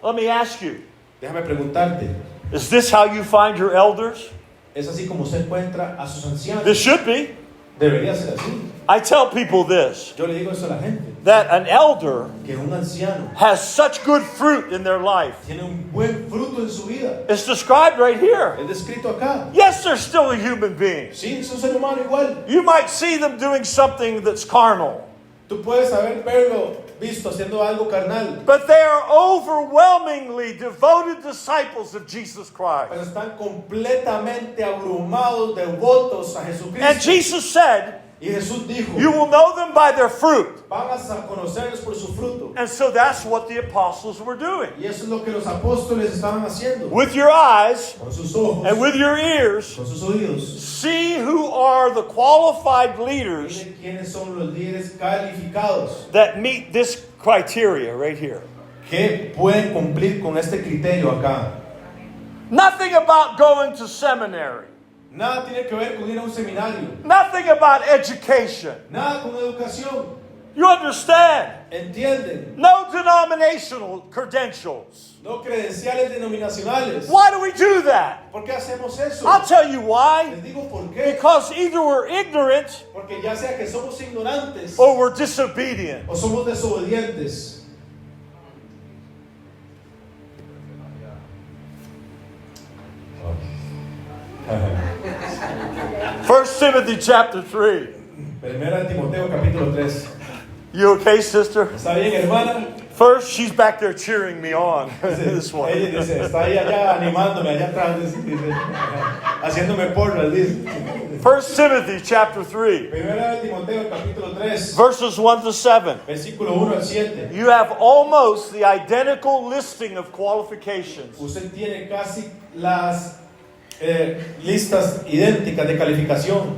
Let me ask you, Déjame preguntarte, is this how you find your elders? ¿es así como se encuentra a sus ancianos? This should be. Debería ser así. I tell people this, Yo le digo eso a la gente, that an elder que un anciano has such good fruit in their life. tiene un buen fruto en su vida. It's described right here. Es descrito acá. Yes, they're still a human being. Sí, es un ser humano igual. You might see them doing something that's carnal, Tú puedes visto haciendo algo carnal, but they are overwhelmingly devoted disciples of Jesus Christ. pero están completamente abrumados, devotos a And Jesucristo. Jesus said, Y Jesús dijo, you will know them by their fruit. van a conocerlos por su fruto. And so that's what the apostles were doing. Y eso es lo que los apóstoles estaban haciendo. With your eyes Con sus ojos, and with your ears, con sus oídos. see who are the qualified leaders Miren quiénes son los líderes calificados that meet this criteria right here. que pueden cumplir con este criterio acá. Nothing about going to seminary. Nada tiene que ver con ir a un seminario. Nothing about education. Nada con educación. You understand? ¿Entienden? No denominational credentials. No credenciales denominacionales. Why do we do that? ¿Por qué hacemos eso? I'll tell you why. Les digo por qué. Because either we're ignorant Porque ya sea que somos ignorantes or we're disobedient. o somos desobedientes. 1 Timothy chapter 3. Primera de Timoteo capítulo 3. You okay, sister? ¿Está bien, hermana? First, she's back there cheering me on. This one. Ella dice, está ahí allá animándome allá atrás, dice, haciéndome porras, dice. 1 Timothy chapter 3, Primera de Timoteo capítulo 3, verses 1 to 7. versículo 1 al 7. You have almost the identical listing of qualifications. Usted tiene casi las listas idénticas de calificación.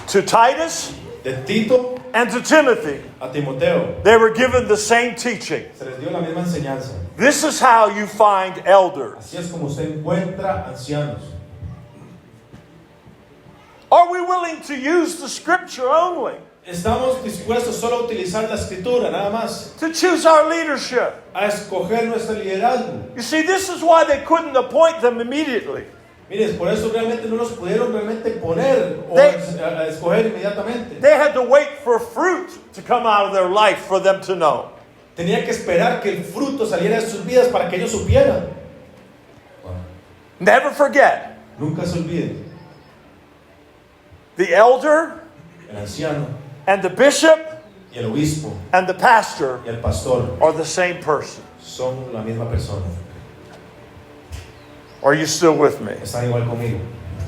To Titus De Tito and to Timothy, a Timoteo they were given the same teaching. se les dio la misma enseñanza. This is how you find elders. Así es como usted encuentra ancianos. Are we willing to use the scripture only Estamos dispuestos solo a utilizar la escritura, nada más, to choose our leadership? a escoger nuestro liderazgo. You see, this is why they couldn't appoint them immediately. Mire, por eso realmente no los pudieron realmente poner o They- a escoger inmediatamente. They had to wait for fruit to come out of their life for them to know. Tenía que esperar que el fruto saliera de sus vidas para que ellos supieran. Never forget, Nunca se olviden, the elder el anciano and the bishop y el obispo and the pastor y el pastor are the same person. son la misma persona. Are you still with me? Están igual conmigo.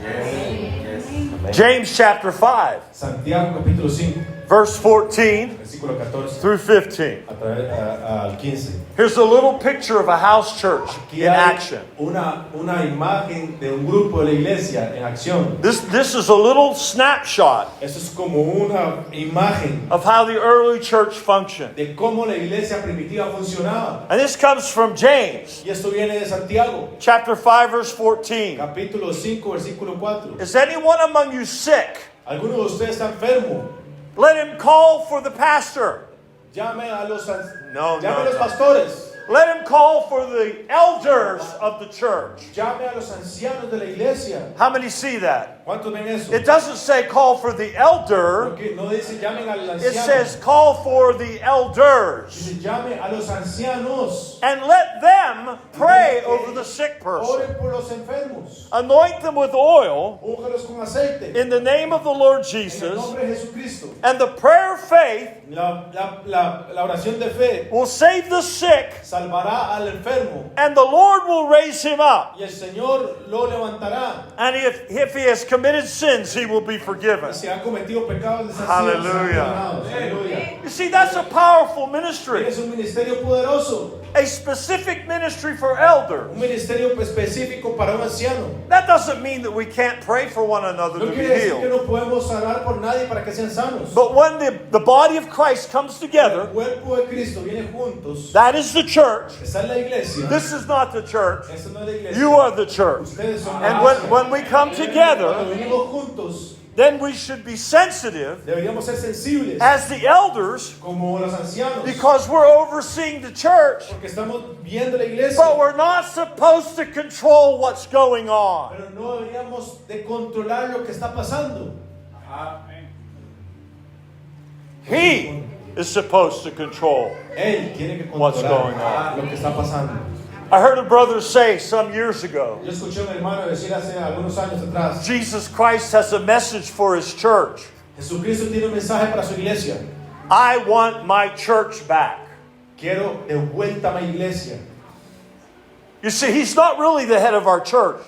Amén. James chapter 5, Santiago capítulo 5, verse 14 versículo 14 through 15. al 15. Here's a little picture of a house church Aquí in hay action. una imagen de un grupo de la iglesia en acción. This is a little snapshot Eso es como una imagen of how the early church functioned. de cómo la iglesia primitiva funcionaba. And this comes from James Y esto viene de Santiago, chapter 5, verse 14. capítulo 5, versículo 4. Is anyone among you sick? ¿Alguno de ustedes está enfermo? Let him call for the pastor. Llame a los, No, llame a los no. pastores. Let him call for the elders of the church. Llame a los ancianos de la iglesia. How many see that? ¿Cuántos ven eso? It doesn't say call for the elder. Porque no dice llamen al It anciano. says call for the elders. Dice llame a los ancianos. And let them pray over the sick person. Oren por los enfermos. Anoint them with oil Úngelos con aceite. in the name of the Lord En el Jesus. nombre de Jesucristo. And the prayer of faith La oración de fe will save the sick, salvará al enfermo. and the Lord will raise him up. Y el Señor lo levantará. And if he has committed sins, he will be forgiven. Si ha cometido pecados de Hallelujah. Aleluya. You see, that's a powerful ministry. Es un ministerio poderoso. a specific ministry for elders. un ministerio específico para un anciano. That doesn't mean that we can't pray for one another No to be quiere decir que healed. no podemos orar por nadie para que sean sanos. But when the body of Christ comes El together, cuerpo de Cristo viene juntos. that is the church. Está en la iglesia. This is not the church. Esta no es la iglesia. You are the church. Ustedes son And la iglesia. when we come Cuando together, venimos juntos, then we should be sensitive deberíamos ser sensibles as the elders como los ancianos. because we're overseeing the church. Porque estamos viendo la iglesia. But we're not supposed to control what's going on. Pero no deberíamos de controlar lo que está pasando. He is supposed to control. Él tiene que What's going controlar on? lo que está pasando. I heard a brother say some years ago, Yo escuché a un hermano decir hace algunos años atrás, Jesus Christ has a message for his church. Jesucristo tiene un mensaje para su iglesia. I want my church back. Quiero de vuelta a mi iglesia. You see, he's not really the head of our church.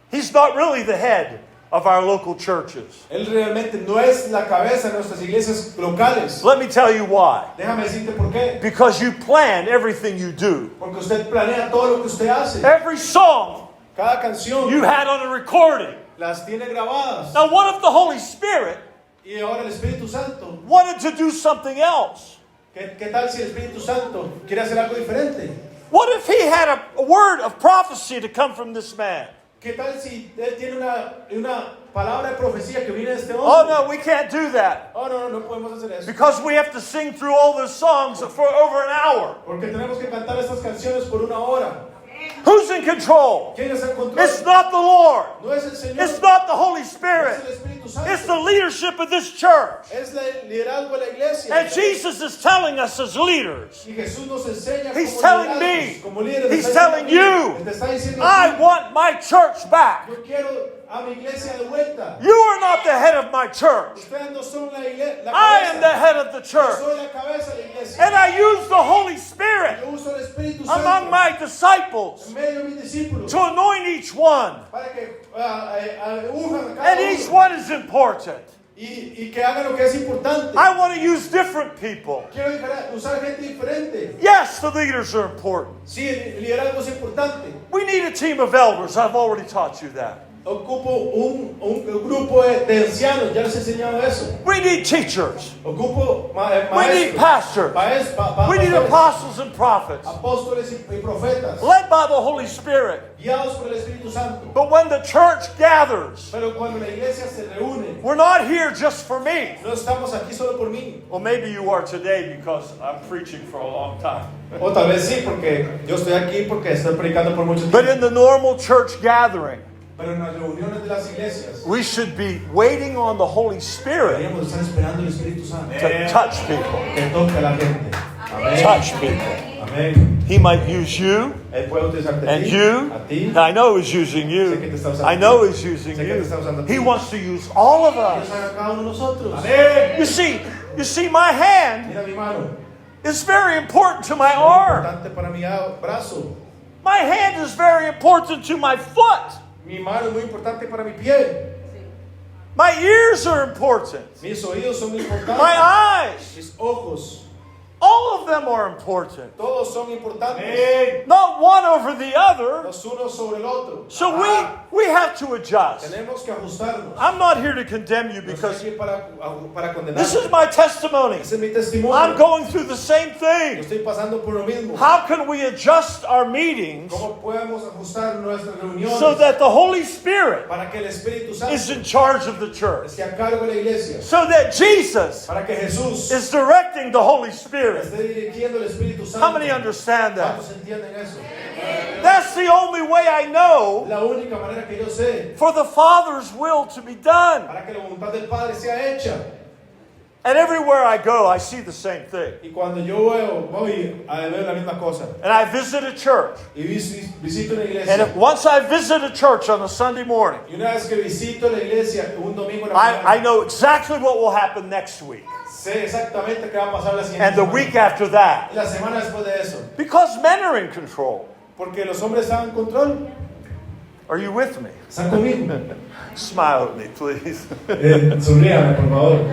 He's not really the head of our local churches. Él realmente no es la cabeza de nuestras iglesias locales. Let me tell you why. Déjame decirte por qué. Because you plan everything you do. Porque usted planea todo lo que usted hace. Every song Cada canción you had on a recording. las tiene grabadas. Now, what if the Holy Spirit Y ahora el Espíritu Santo. wanted to do something else? ¿Qué tal si el Espíritu Santo quiere hacer algo diferente? What if he had a word of prophecy to come from this man? ¿Qué tal si él tiene una palabra de profecía que viene de este Oh, hombre? no, we can't do that. Oh, no, no podemos hacer eso. Because we have to sing through all the songs for over an hour. Porque tenemos que cantar estas canciones por una hora. Who's in control? ¿Quién es el control? It's not the Lord. No es el Señor. It's not the Holy Es el Spirit. Espíritu Santo. It's the leadership of this church. Es el liderazgo de la iglesia. And Jesus is telling us as leaders, Y Jesús nos enseña He's como telling liderazgos, me, como líderes. He's Te está telling diciendo a ti, you, te está diciendo a I ti, want my church back. yo quiero a mi iglesia de vuelta. You are not the head of my church. Ustedes no son la cabeza. I am the head of the Yo church. soy la cabeza de la iglesia. And I use the Holy Spirit Yo uso el Espíritu Santo among my disciples en medio de mis discípulos to anoint each one. para que unjan a cada And each uno one is important. y que hagan lo que es importante. I want to use different people. Quiero usar gente diferente. Yes, the leaders are important. Sí, el liderazgo es importante. We need a team of elders. I've already taught you that. Ocupo un grupo de ancianos, ya les he enseñado eso. We need teachers. Ocupo We need pastors. We need pastores, apostles and prophets, apóstoles y profetas, led by the Holy Spirit. guiados por el Espíritu Santo. But when the church gathers, Pero cuando la iglesia se reúne, we're not here just for me. no estamos aquí solo por mí. Well, maybe you are today because I'm preaching for a long time. O tal vez sí, porque yo estoy aquí porque estoy predicando por mucho But tiempo. in the normal church gathering, Pero en las reuniones de las iglesias, we should be waiting on the Holy Spirit deberíamos estar esperando el Espíritu Santo to touch people. que toque a la gente. Amén. Touch people. Amén. He might use you Él puede utilizarte a and ti, you. a ti. I know He's using Sé que te you. está usando I a know ti. He's using Sé que te you. está usando a ti. He wants to use all of Dios us. haga a cada uno de nosotros. You see, my hand Mira mi mano. is very important to my Es arm. importante para mi brazo. My hand is very important to my foot. Mi mano es muy importante para mi pie. My ears are important. Mis oídos son muy My importantes. eyes. Mis ojos. All of them are important. Todos son importantes. Not one over the other. Los unos sobre el otro. So we have to adjust. Tenemos que ajustarnos. I'm not here to condemn you No estoy because aquí para condenar. this is my testimony. Ese es mi testimonio. I'm going through the same Yo thing. estoy pasando por lo mismo. How can we adjust our meetings ¿Cómo podemos ajustar nuestras reuniones so that the Holy Spirit para que el Espíritu Santo is in charge of the church? esté a cargo de la iglesia? So that Jesus Para que Jesús is directing the Holy Spirit. esté dirigiendo el Espíritu Santo. How many understand that? ¿Cuántos entienden eso? That's the only way I know La única manera que yo sé for the Father's will to be done. para que la voluntad del Padre sea hecha. And everywhere I go, I see the same thing. Y cuando yo voy a ver la misma cosa And I visit a church. y visito una And iglesia once I visit a church on a Sunday morning, y una vez que visito la iglesia un domingo en la I mañana, know exactly what will happen next week sé exactamente qué va a pasar la siguiente and the semana. week after that. Y la semana después de eso. Because men are in control. Porque los hombres están en control. Are you with me? Están conmigo. Smile at me, please. Sonríame, por favor.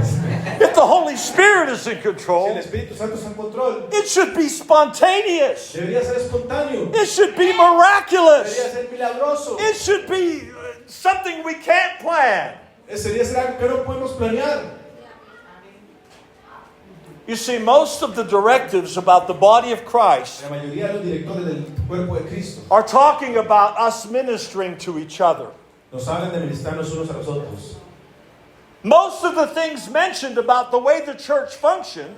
If the Holy Spirit is in Si el control, Espíritu Santo está en control, it should be spontaneous. debería ser espontáneo, It should be debería miraculous. ser milagroso, It should be something we can't plan. sería ser algo que no podemos planear. You see, most of the directives about the body of Christ La mayoría de los directores del cuerpo de Cristo are talking about us ministering to each other. nos hablan de ministrarnos unos a los otros. Most of the things mentioned about the way the church functioned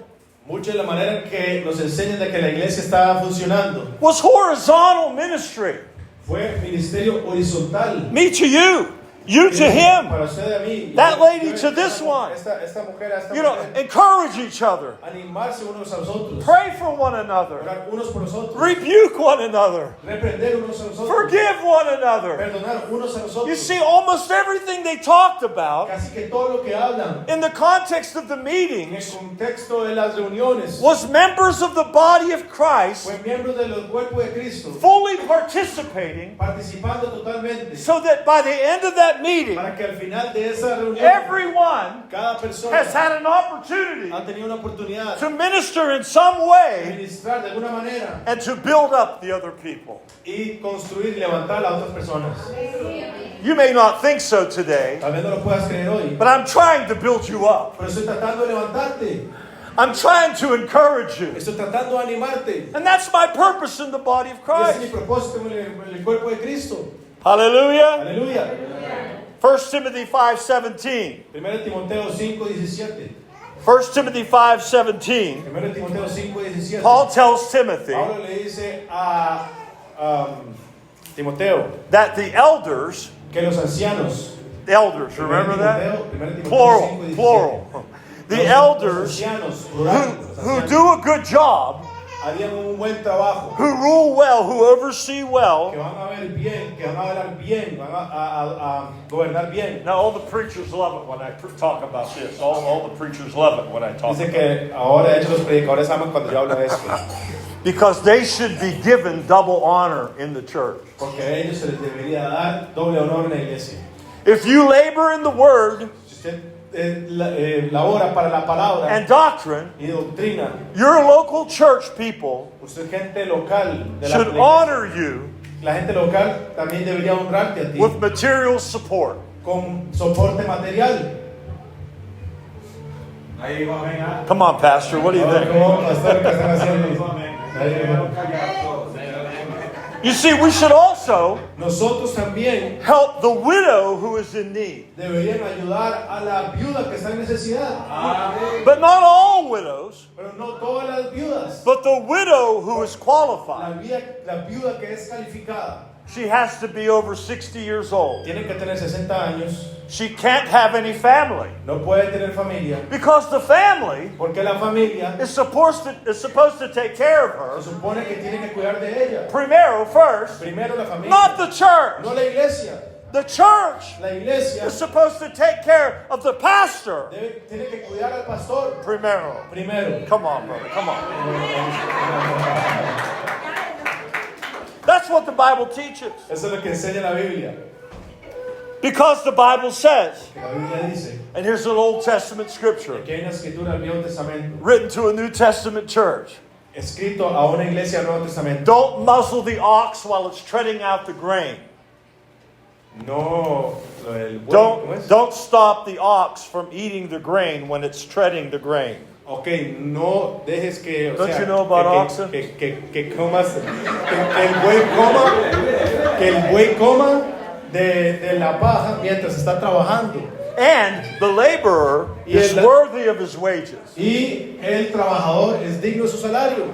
Mucho de la manera que nos enseñan de que la iglesia estaba funcionando was horizontal ministry. fue ministerio horizontal. Me to you, you to him. Para usted a mí. That lady to this one. Esta mujer a esta You know, mujer. encourage each other. Animarse unos a los otros. Pray for one another. Orar unos por los otros. Rebuke one another. Reprender unos a los otros. Forgive one another. Perdonar unos a los otros. You see, almost everything they talked about Casi que todo lo que hablan in the context of the en el meetings contexto de las reuniones was members of the body of Christ fue miembros del cuerpo de Cristo fully participating participando totalmente so that by the end of that meeting, para que al final de esa reunión everyone cada persona has had an opportunity ha tenido una oportunidad to minister in some de way ministrar de alguna manera and to build up the other people. y construir y levantar a otras personas. You may not think so today, Tal vez no lo puedas creer hoy, but I'm trying to build you up. pero estoy tratando de levantarte, I'm trying to encourage you. estoy tratando de animarte. And that's my purpose in the body of Ese es mi Christ. propósito en el cuerpo de Cristo. Hallelujah. Aleluya. 1 Timothy 5:17. 1 Timoteo 5:17. 1 Timothy 5:17. 1 Timoteo 5:17. Paul tells Timothy Pablo le dice a Timoteo that the elders, que los ancianos, remember that? 1 Timoteo Plural, 5:17. plural. The Los elders ancianos, plural, los who ancianos, do a good job, harían un buen trabajo, who rule well, who oversee que well. van a ver bien, que van a hablar bien, van a gobernar bien. Now, all the preachers love it when I talk about this. All the preachers love it when I talk Dice about it. que ahora de hecho los predicadores aman cuando yo hablo de esto, Because they should be given double honor in the church. porque a ellos se les debería dar doble honor en la iglesia. If you labor in the word Si usted labora para la palabra and doctrine, y doctrina, your local church people usted gente local de la should iglesia, honor you la gente local también debería honrarte a ti with material support. con soporte material. Come on, Pastor, what do you think? ¿Cómo, pastor, qué están haciendo? You see, we should also Nosotros también help the widow who is in need. deberían ayudar a la viuda que está en necesidad. But not all widows, Pero no todas las viudas. but the widow who is qualified. La viuda que es calificada She has to be over 60 years old. tiene que tener 60 años, She can't have any family no puede tener familia, because the family porque la familia is supposed to take care of se her supone que tiene que cuidar de ella. primero, first, Primero la familia, not the church. no la iglesia. The church La iglesia is supposed to take care of the pastor tiene que cuidar al pastor primero. primero. Come on, brother, come on. That's what the Bible teaches. Eso es lo que enseña la Biblia. Because the Bible says, Que la Biblia dice and here's an Old Testament scripture que hay una escritura del Viejo Testamento written to a New Testament church. escrito a una iglesia del Nuevo Testamento. Don't muzzle the ox while it's treading out the grain. No, lo del buey, ¿cómo es? Don't stop the ox from eating the grain when it's treading the grain. Ok, no dejes que, o Don't sea, you know about que, oxen? que comas, que el buey coma de la paja mientras está trabajando. And the laborer is worthy of his wages. Y el trabajador es digno de su salario.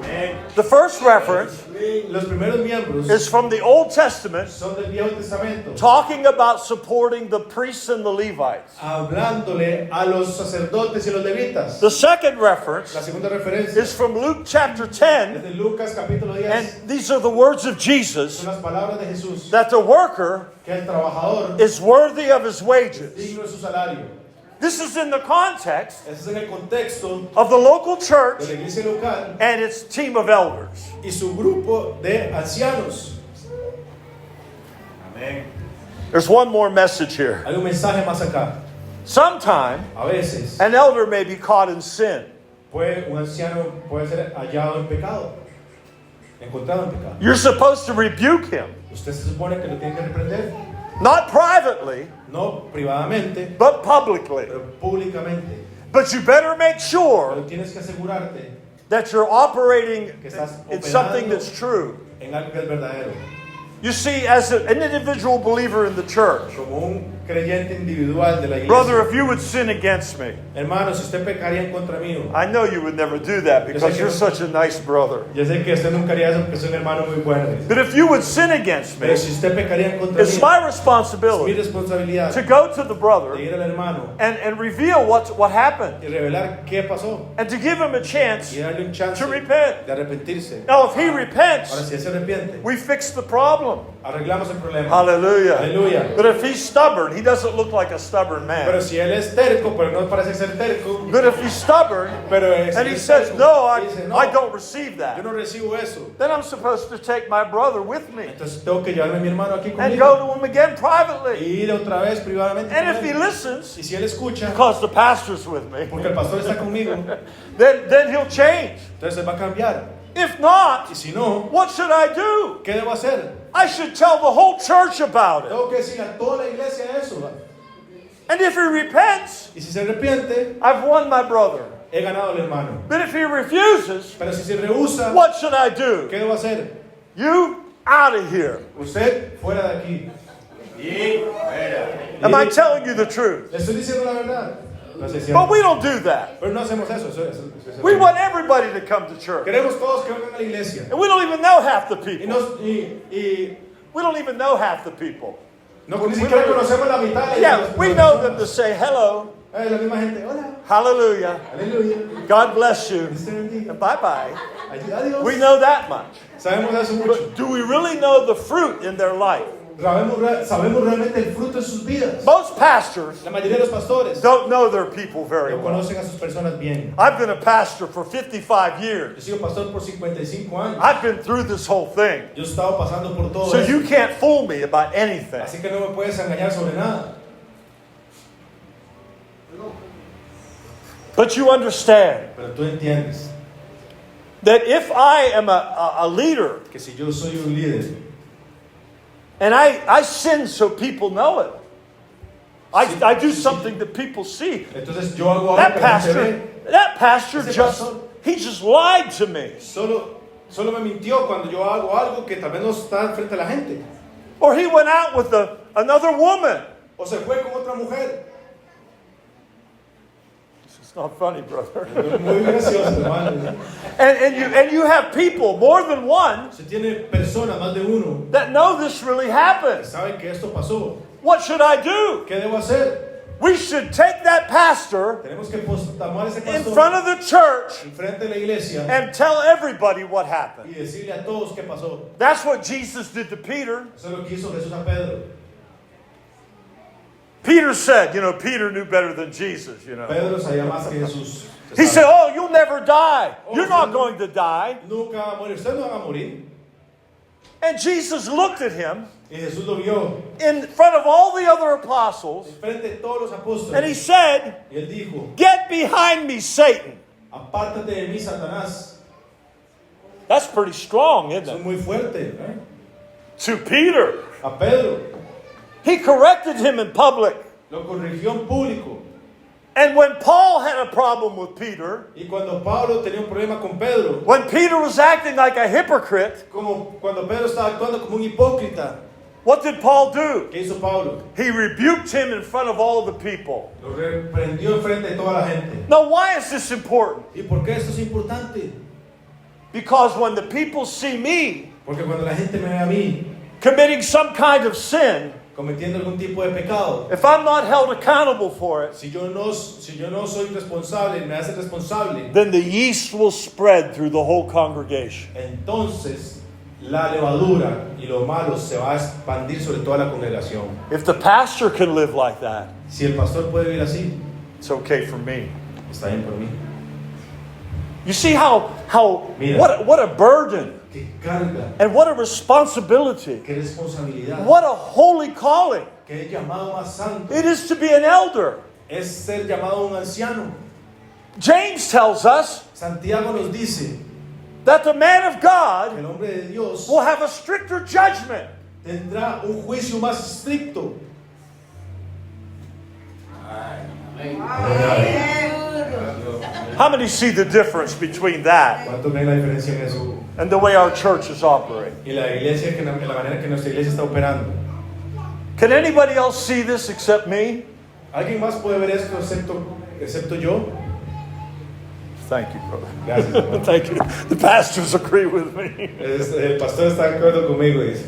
The first reference Los primeros miembros is from the Old Testament, son del Viejo Testamento, talking about supporting the priests and the Levites. hablándole a los sacerdotes y los levitas. The second reference La segunda referencia is from Luke chapter es 10, de Lucas capítulo 10. and these are the words of Jesus, Son las palabras de Jesús, that the worker que el trabajador is worthy of his es wages. digno de su salario. This is in the context Ese es en el contexto of the local church de la iglesia local and its team of elders. y su grupo de ancianos. There's one more message here. Hay un mensaje más acá. Sometime, A veces, an elder may be caught in sin. un anciano puede ser hallado en pecado, encontrado en pecado. You're supposed to rebuke him, Usted se supone que lo tiene que reprender, not privately, no privadamente, but publicly. pero públicamente. But you better make Pero sure tienes que asegurarte that you're operating que estás in something operando that's true. en algo que es verdadero. You see, as an individual believer in the church, Como un creyente individual de la iglesia. brother, if you would sin against me, Hermano, si usted pecaría en contra mío, I know you would never do that because you're such a nice brother. yo sé que usted nunca haría eso porque es un hermano muy bueno. But if you would sin against me, Pero si usted pecaría en contra it's mío, my es mi responsibility responsabilidad to go to the de brother ir al hermano and reveal what happened y revelar qué pasó and to give him a chance y darle un chance to repent. de arrepentirse. Now, if he Ahora, repents, si él se arrepiente, we fix the problem. arreglamos el problema. Hallelujah. Aleluya. But if he's stubborn, he doesn't look like a stubborn Pero man. si él es terco, pero no parece ser terco, But if he's stubborn pero es, and he es says, terco, no, y dice, no, I don't receive yo that, no recibo eso. then I'm supposed to take my brother with me Entonces tengo que llevarme a mi hermano aquí and conmigo go to him again y privately. ir otra vez privadamente. And con if he él. listens, Y si él escucha, because the pastor's with me, porque el pastor está conmigo, then he'll change. entonces él va a cambiar. If not, Y si no, what should I do? ¿qué debo hacer? I should tell the whole church about it. Tengo que decirle a toda la iglesia eso. And if he repents, Y si se arrepiente, I've won my brother. he ganado al hermano. But if he refuses, Pero si se rehúsa, what should I do? ¿qué debo hacer? You out of here. Usted fuera de aquí. Am I telling you the truth? Le estoy diciendo la verdad. No sé si But we don't do that. Pero no hacemos eso. Eso We want everybody to come to church. Queremos todos que vengan a la iglesia. And we don't even know half the Y, people. y We don't even know half the people. no, ni siquiera conocemos la mitad de Yeah, las we know them to say hello, La misma gente. Hola. hallelujah, Aleluya. God bless you, Dios te bendiga. and bye-bye. Adiós. We know that much. Sabemos eso mucho. But do we really know the fruit in their life? Sabemos realmente el fruto de sus vidas. Most pastors La mayoría de los pastores don't know their people very no well. conocen a sus personas bien. I've been a pastor for 55 Yo years. sigo pastor por 55 años. I've been through this whole thing. Yo he estado pasando por todo So eso. you can't fool me about anything. Así que no me puedes engañar sobre nada. But you understand Pero tú entiendes that if I am a leader que si yo soy un líder and I sin so people know it, I do something that people see. entonces yo hago algo That que la gente pastor Ese just, pastor- he just lied to me. ve. Solo me mintió cuando yo hago algo que tal vez no está frente a la gente. Or he went out with another woman. O se fue con otra mujer. It's not funny, brother. Muy gracioso, hermano. And you have people, more than one, Se tiene personas, más de uno, that know this really que happened. saben que esto pasó. What should I do? ¿Qué debo hacer? We should take that pastor Tenemos que tomar ese in pastor front of the church enfrente de la iglesia and tell everybody what y happened. decirle a todos qué pasó. That's what Jesus did to Peter. Eso es lo que hizo Jesús a Pedro. Peter said, Peter knew better than Jesus, Pedro sabía más que Jesús. He said, oh, you'll never die. You're not going to die. Nunca va a morir. Ustedes no van a morir. And Jesus looked at him Y Jesús lo vio in front of all the other apostles frente de todos los apóstoles. and he said, Y él dijo, get behind me, Satan. apártate de mí, Satanás. That's pretty strong, isn't Eso es it? muy fuerte. ¿Eh? To Peter. A Pedro He corrected him in public. lo corrigió en público. And when Paul had a problem with Peter, Y cuando Pablo tenía un problema con Pedro, when Peter was acting like a hypocrite, como cuando Pedro estaba actuando como un hipócrita, what did Paul do? ¿qué hizo Pablo? He rebuked him in front of all of the people. Lo reprendió enfrente de toda la gente. Now, why is this important? ¿Y por qué esto es importante? Because when the people see me Porque cuando la gente me ve a mí committing some kind of sin, cometiendo algún tipo de pecado, if I'm not held accountable for it, si yo no soy responsable, me hace responsable, then the yeast will spread through the whole congregation. entonces la levadura y lo malo se va a expandir sobre toda la congregación. If the pastor can live like that, Si el pastor puede vivir así, it's okay for me. está bien por mí. You see how Mira. what a burden Qué carga, and what a responsibility, qué responsabilidad, what a holy calling qué llamado más santo it is to be an elder. es ser llamado un anciano. James tells us Santiago nos dice that the man of que God el hombre de Dios will have a stricter judgment. tendrá un juicio más estricto. How many see the difference between that ¿Cuántos ven la diferencia en eso? and the way our churches operate? Y la iglesia, en la manera que nuestra iglesia está operando. Can anybody else see this except me? ¿Alguien más puede ver esto excepto yo? Thank you, brother. Gracias, hermano. Thank you. The pastors agree with me. El pastor está de acuerdo conmigo, dice.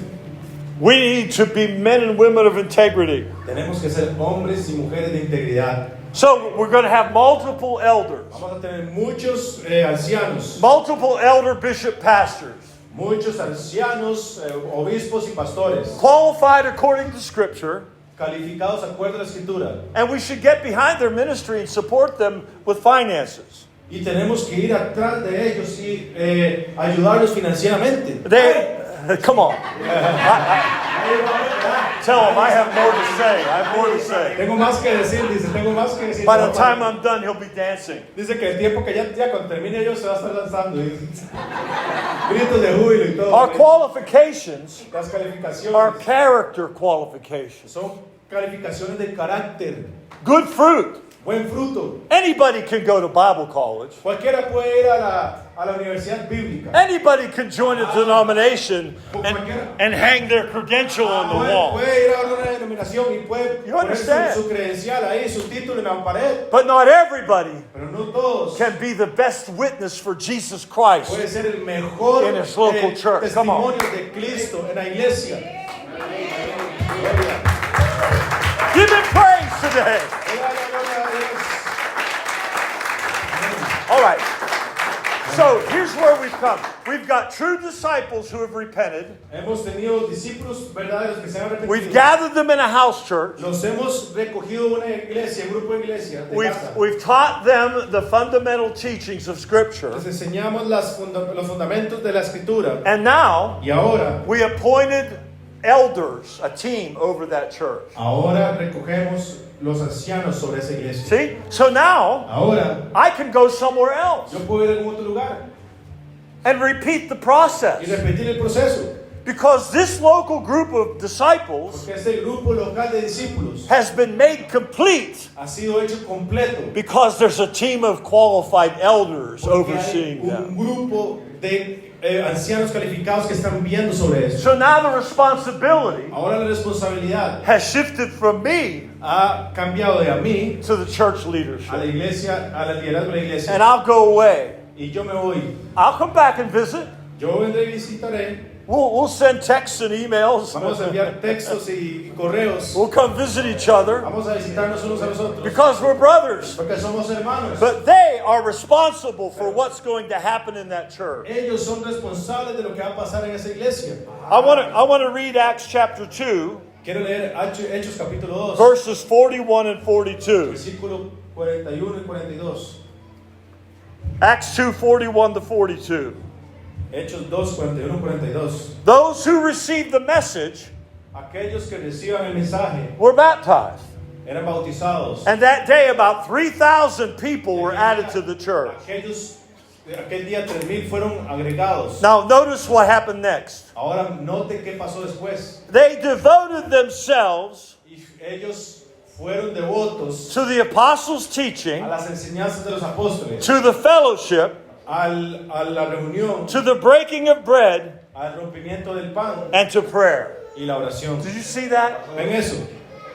We need to be men and women of integrity. Tenemos que ser hombres y mujeres de integridad. So we're going to have multiple elders, Vamos a tener muchos ancianos, multiple elder bishop pastors, muchos ancianos, obispos y pastores, qualified according to Scripture, calificados de acuerdo a la Escritura. and we should get behind their ministry and support them with finances. Y tenemos que ir atrás de ellos y ayudarlos financieramente. Come on. Tell them I have more to say. I have more to say. Tengo más que decir, dice, tengo más que decir. By the time I'm done, he'll be dancing. Dice que el tiempo que ya cuando termine ellos se va a estar lanzando. Dice. Gritos de júbilo y todo. Our qualifications Las are calificaciones character qualifications. son calificaciones de carácter, Good fruit. buen fruto. Anybody can go to Bible college. Cualquiera puede ir a la universidad bíblica. Anybody can join a denomination and hang their credential on the wall. Puede ir a una denominación y puede You poner understand? su credencial ahí, su título en la pared. But not everybody Pero no todos. can be the best witness for Jesus Christ. Puede ser el mejor In his local church. Come on. testimonio de Cristo en la iglesia. Give him praise today. All right. So here's where we've come. We've got true disciples who have repented. Hemos tenido discípulos verdaderos que se han We've arrepentido. gathered them in a house church. Los hemos recogido en una iglesia, un grupo de iglesia de casa. We've taught them the fundamental teachings of Scripture. Les enseñamos los fundamentos de la escritura. And now Y ahora, we appointed elders, a team over that church. ahora recogemos los ancianos sobre esa iglesia. See? So now Ahora, I can go somewhere else yo puedo ir a algún otro lugar and repeat the y process. repetir el proceso. Because this local group of disciples Porque este grupo local de discípulos has been made complete ha sido hecho completo. because there's a team of qualified elders Porque hay overseeing them. un grupo de ancianos calificados que están viendo sobre eso. So now the responsibility Ahora la responsabilidad has shifted from me ha cambiado de a mí to the church a la leadership. iglesia, a la liderazgo de la iglesia. And I'll go away. Y yo me voy. I'll come back and visit. Yo vendré y visitaré. We'll send texts and emails. Vamos a enviar textos y correos. We'll come visit each other Vamos a visitarnos unos a los otros. because we're brothers. Porque somos hermanos. But they are responsible for what's going to happen in that church. Ellos son responsables de lo que va a pasar en esa iglesia. I want to read Acts chapter 2, Quiero leer Hechos capítulo 2, verses 41 and 42. versículo 41 y 42. Acts 2, 41 to 42. Hechos 2, 41 y 42. Those who received the message Aquellos que reciban el mensaje were baptized. eran bautizados. And that day about 3,000 people were added to the church. Aquel día 3,000 fueron agregados. Now notice what happened next. Ahora note qué pasó después. They devoted themselves Y ellos fueron devotos to the apostles' a teaching, las enseñanzas de los apóstoles, to the fellowship, a la reunión, to the breaking of bread, al rompimiento del pan and to prayer. y la oración. Did you see that? ¿Ven eso?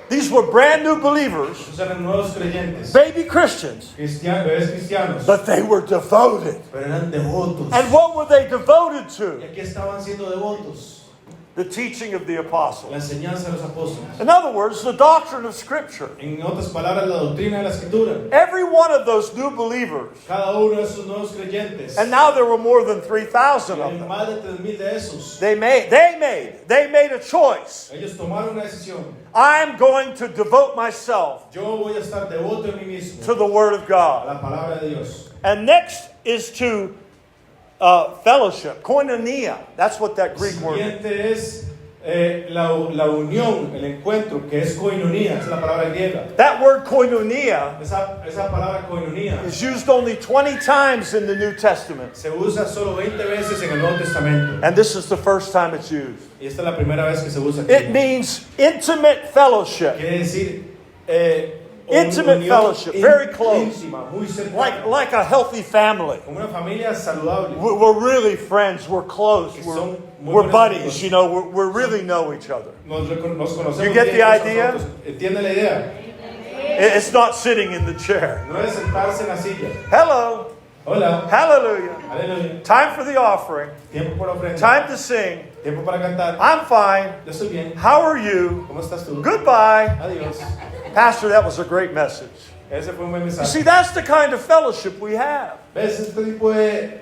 These were brand new believers, Esos eran nuevos creyentes, baby Christians, bebés cristianos, but they were devoted. pero eran devotos. And what were they devoted ¿Y to? aquí estaban siendo devotos? The teaching of the La apostles. enseñanza de los apóstoles. In other words, the doctrine of Scripture. En otras palabras, la doctrina de la escritura. Every one of those new believers, Cada uno de esos nuevos creyentes. and now there were more than 3,000 of Hay them. más de 3,000 de esos. They made a choice. Ellos tomaron una decisión. I'm going to devote myself Yo voy a estar devoto en mí mismo to the Word of a God. la palabra de Dios. And next is to fellowship, koinonia. That's what that Greek word is. Siguiente es la unión, el encuentro, que es koinonia, es la palabra griega. That word koinonia Esa palabra koinonia is used only 20 times in the New Testament. se usa solo 20 veces en el Nuevo Testamento. And this is the first time it's used. Y esta es la primera vez que se usa aquí. It means intimate fellowship. Quiere decir Intimate unión fellowship, very close. íntima, muy cercana, Like a healthy family. como una familia saludable. We're really friends. We're close. Que son muy We're buenos buddies. amigos. You know, we really know each other. Nos conocemos You get bien the unos a idea? otros. ¿Entiende la idea? It's not sitting in the chair. No es sentarse en la silla. Hello. Hola. Hallelujah. Aleluya. Time for the offering. Tiempo por ofrenda. Time to sing. Tiempo para cantar. I'm fine. Yo estoy bien. How are you? ¿Cómo estás tú? Goodbye. Adiós. Pastor, that was a great message. Ese fue un buen You mensaje. see, that's the kind of fellowship we have. ¿Ves este tipo de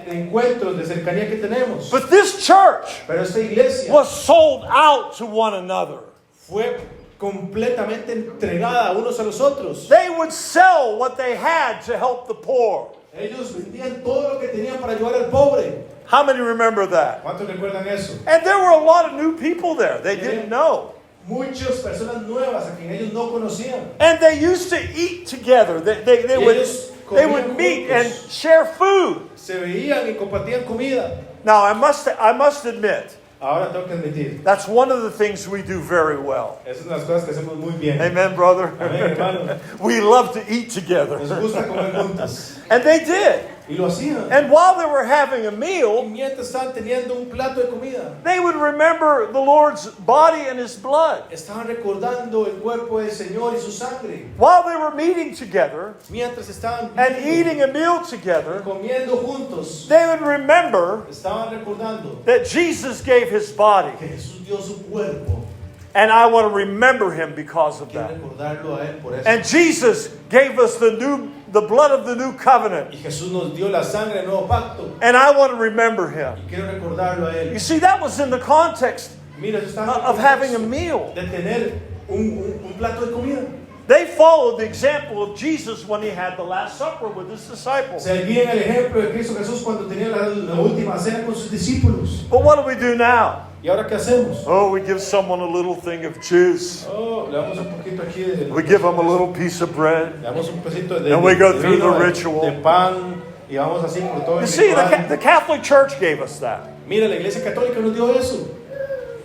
encuentros, de cercanía que tenemos? But this church Pero esta iglesia was sold out to one another. fue completamente entregada unos a los otros. They would sell what they had to help the poor. Ellos vendían todo lo que tenían para ayudar al pobre. How many remember that? ¿Cuántos recuerdan eso? And there were a lot of new people there. They didn't know. Muchas personas nuevas a quien ellos no conocían. And they used to eat together. They would meet and share food. Se veían y compartían comida. Now, I must admit, Ahora tengo que admitir, that's one of the things we do very well. esas son las cosas que hacemos muy bien. Amen, brother? Amén, hermano. We love to eat together. Nos gusta comer juntos. And they did. Y lo hacían. And while they were having a Y meal, mientras estaban teniendo un plato de comida, they would remember the Lord's body and His blood. estaban recordando el cuerpo del Señor y su sangre. While they were meeting together Mientras estaban and viviendo eating a meal y together, comiendo juntos, they would remember estaban recordando that Jesus gave His body. que Jesús dio su cuerpo. And I want to remember Him because of Quiero that. recordarlo a Él por eso. And Jesus gave us the blood of the new covenant. Y Jesús nos dio la sangre del nuevo pacto. And I want to remember Him. Y quiero recordarlo a Él. You see, that was in the context Mira, yo estaba en el of having a contexto meal. de tener un plato de comida. They followed the example of Jesus when He had the Last Supper with His disciples. Seguían el ejemplo de Cristo Jesús cuando tenía la última cena con sus discípulos. But what do we do now? ¿Y ahora qué hacemos? Oh, we give someone a little thing of juice. Oh, le damos un poquito aquí de... We give them a little piece of bread. Le damos un pedacito de, And we go de through vino, the ritual. de pan, y vamos así por todo el You see, ritual. the Catholic Church gave us that. Mira, la Iglesia Católica nos dio eso.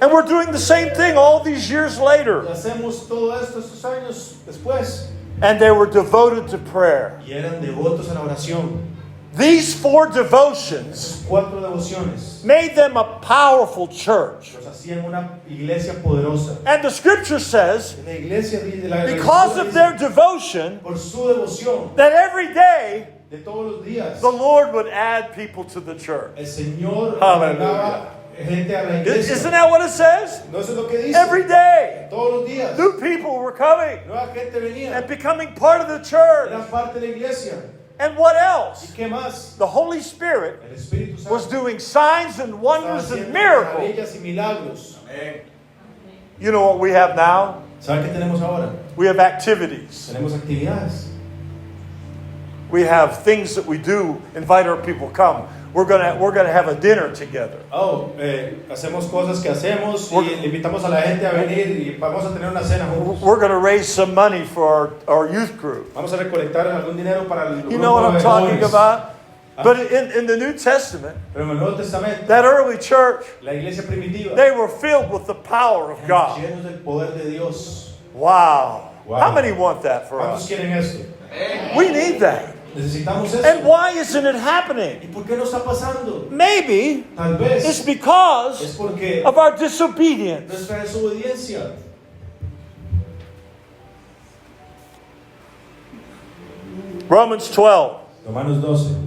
And we're doing the same thing all these years Y later. hacemos todo esto estos años después. And they were devoted to prayer. Y eran devotos a la oración. These 4 devotions 4 devociones made them a powerful church. los hacían una iglesia poderosa. And the scripture says, La iglesia de la because of their dice, devotion, por su devoción that every day de todos los días, the Lord would add people to the church. el Señor Hallelujah. agregaba gente a la iglesia. Isn't that what it says? No eso es lo que dice. Every day, Todos los días. new people were coming Nueva gente venía. and becoming part of the church. Eran parte de la iglesia. And what ¿Y else? qué más? The Holy Spirit El Espíritu Santo was doing signs and estaba wonders and haciendo miracles. maravillas y milagros. You know what we have now? ¿Saben qué tenemos ahora? We have activities. Tenemos actividades. We have things that we do, invite our people come. We're gonna have a dinner together. Hacemos cosas que hacemos y le invitamos a la gente a venir y vamos a tener una cena juntos. We're gonna raise some money for our youth group. Vamos a recolectar algún dinero para el You know what grupo I'm de talking jóvenes. about? But in the New Testament, Pero en el Nuevo Testamento, that early church, la iglesia primitiva, they were filled with the power of God. llenos del poder de Dios. Wow. Wow. How many want that for ¿Cuántos us? quieren esto? We need that. Necesitamos eso. And why isn't it ¿Y happening? por qué no está pasando? Maybe Tal vez it's es because porque of our disobedience. nuestra desobediencia. Romans 12. Romanos 12.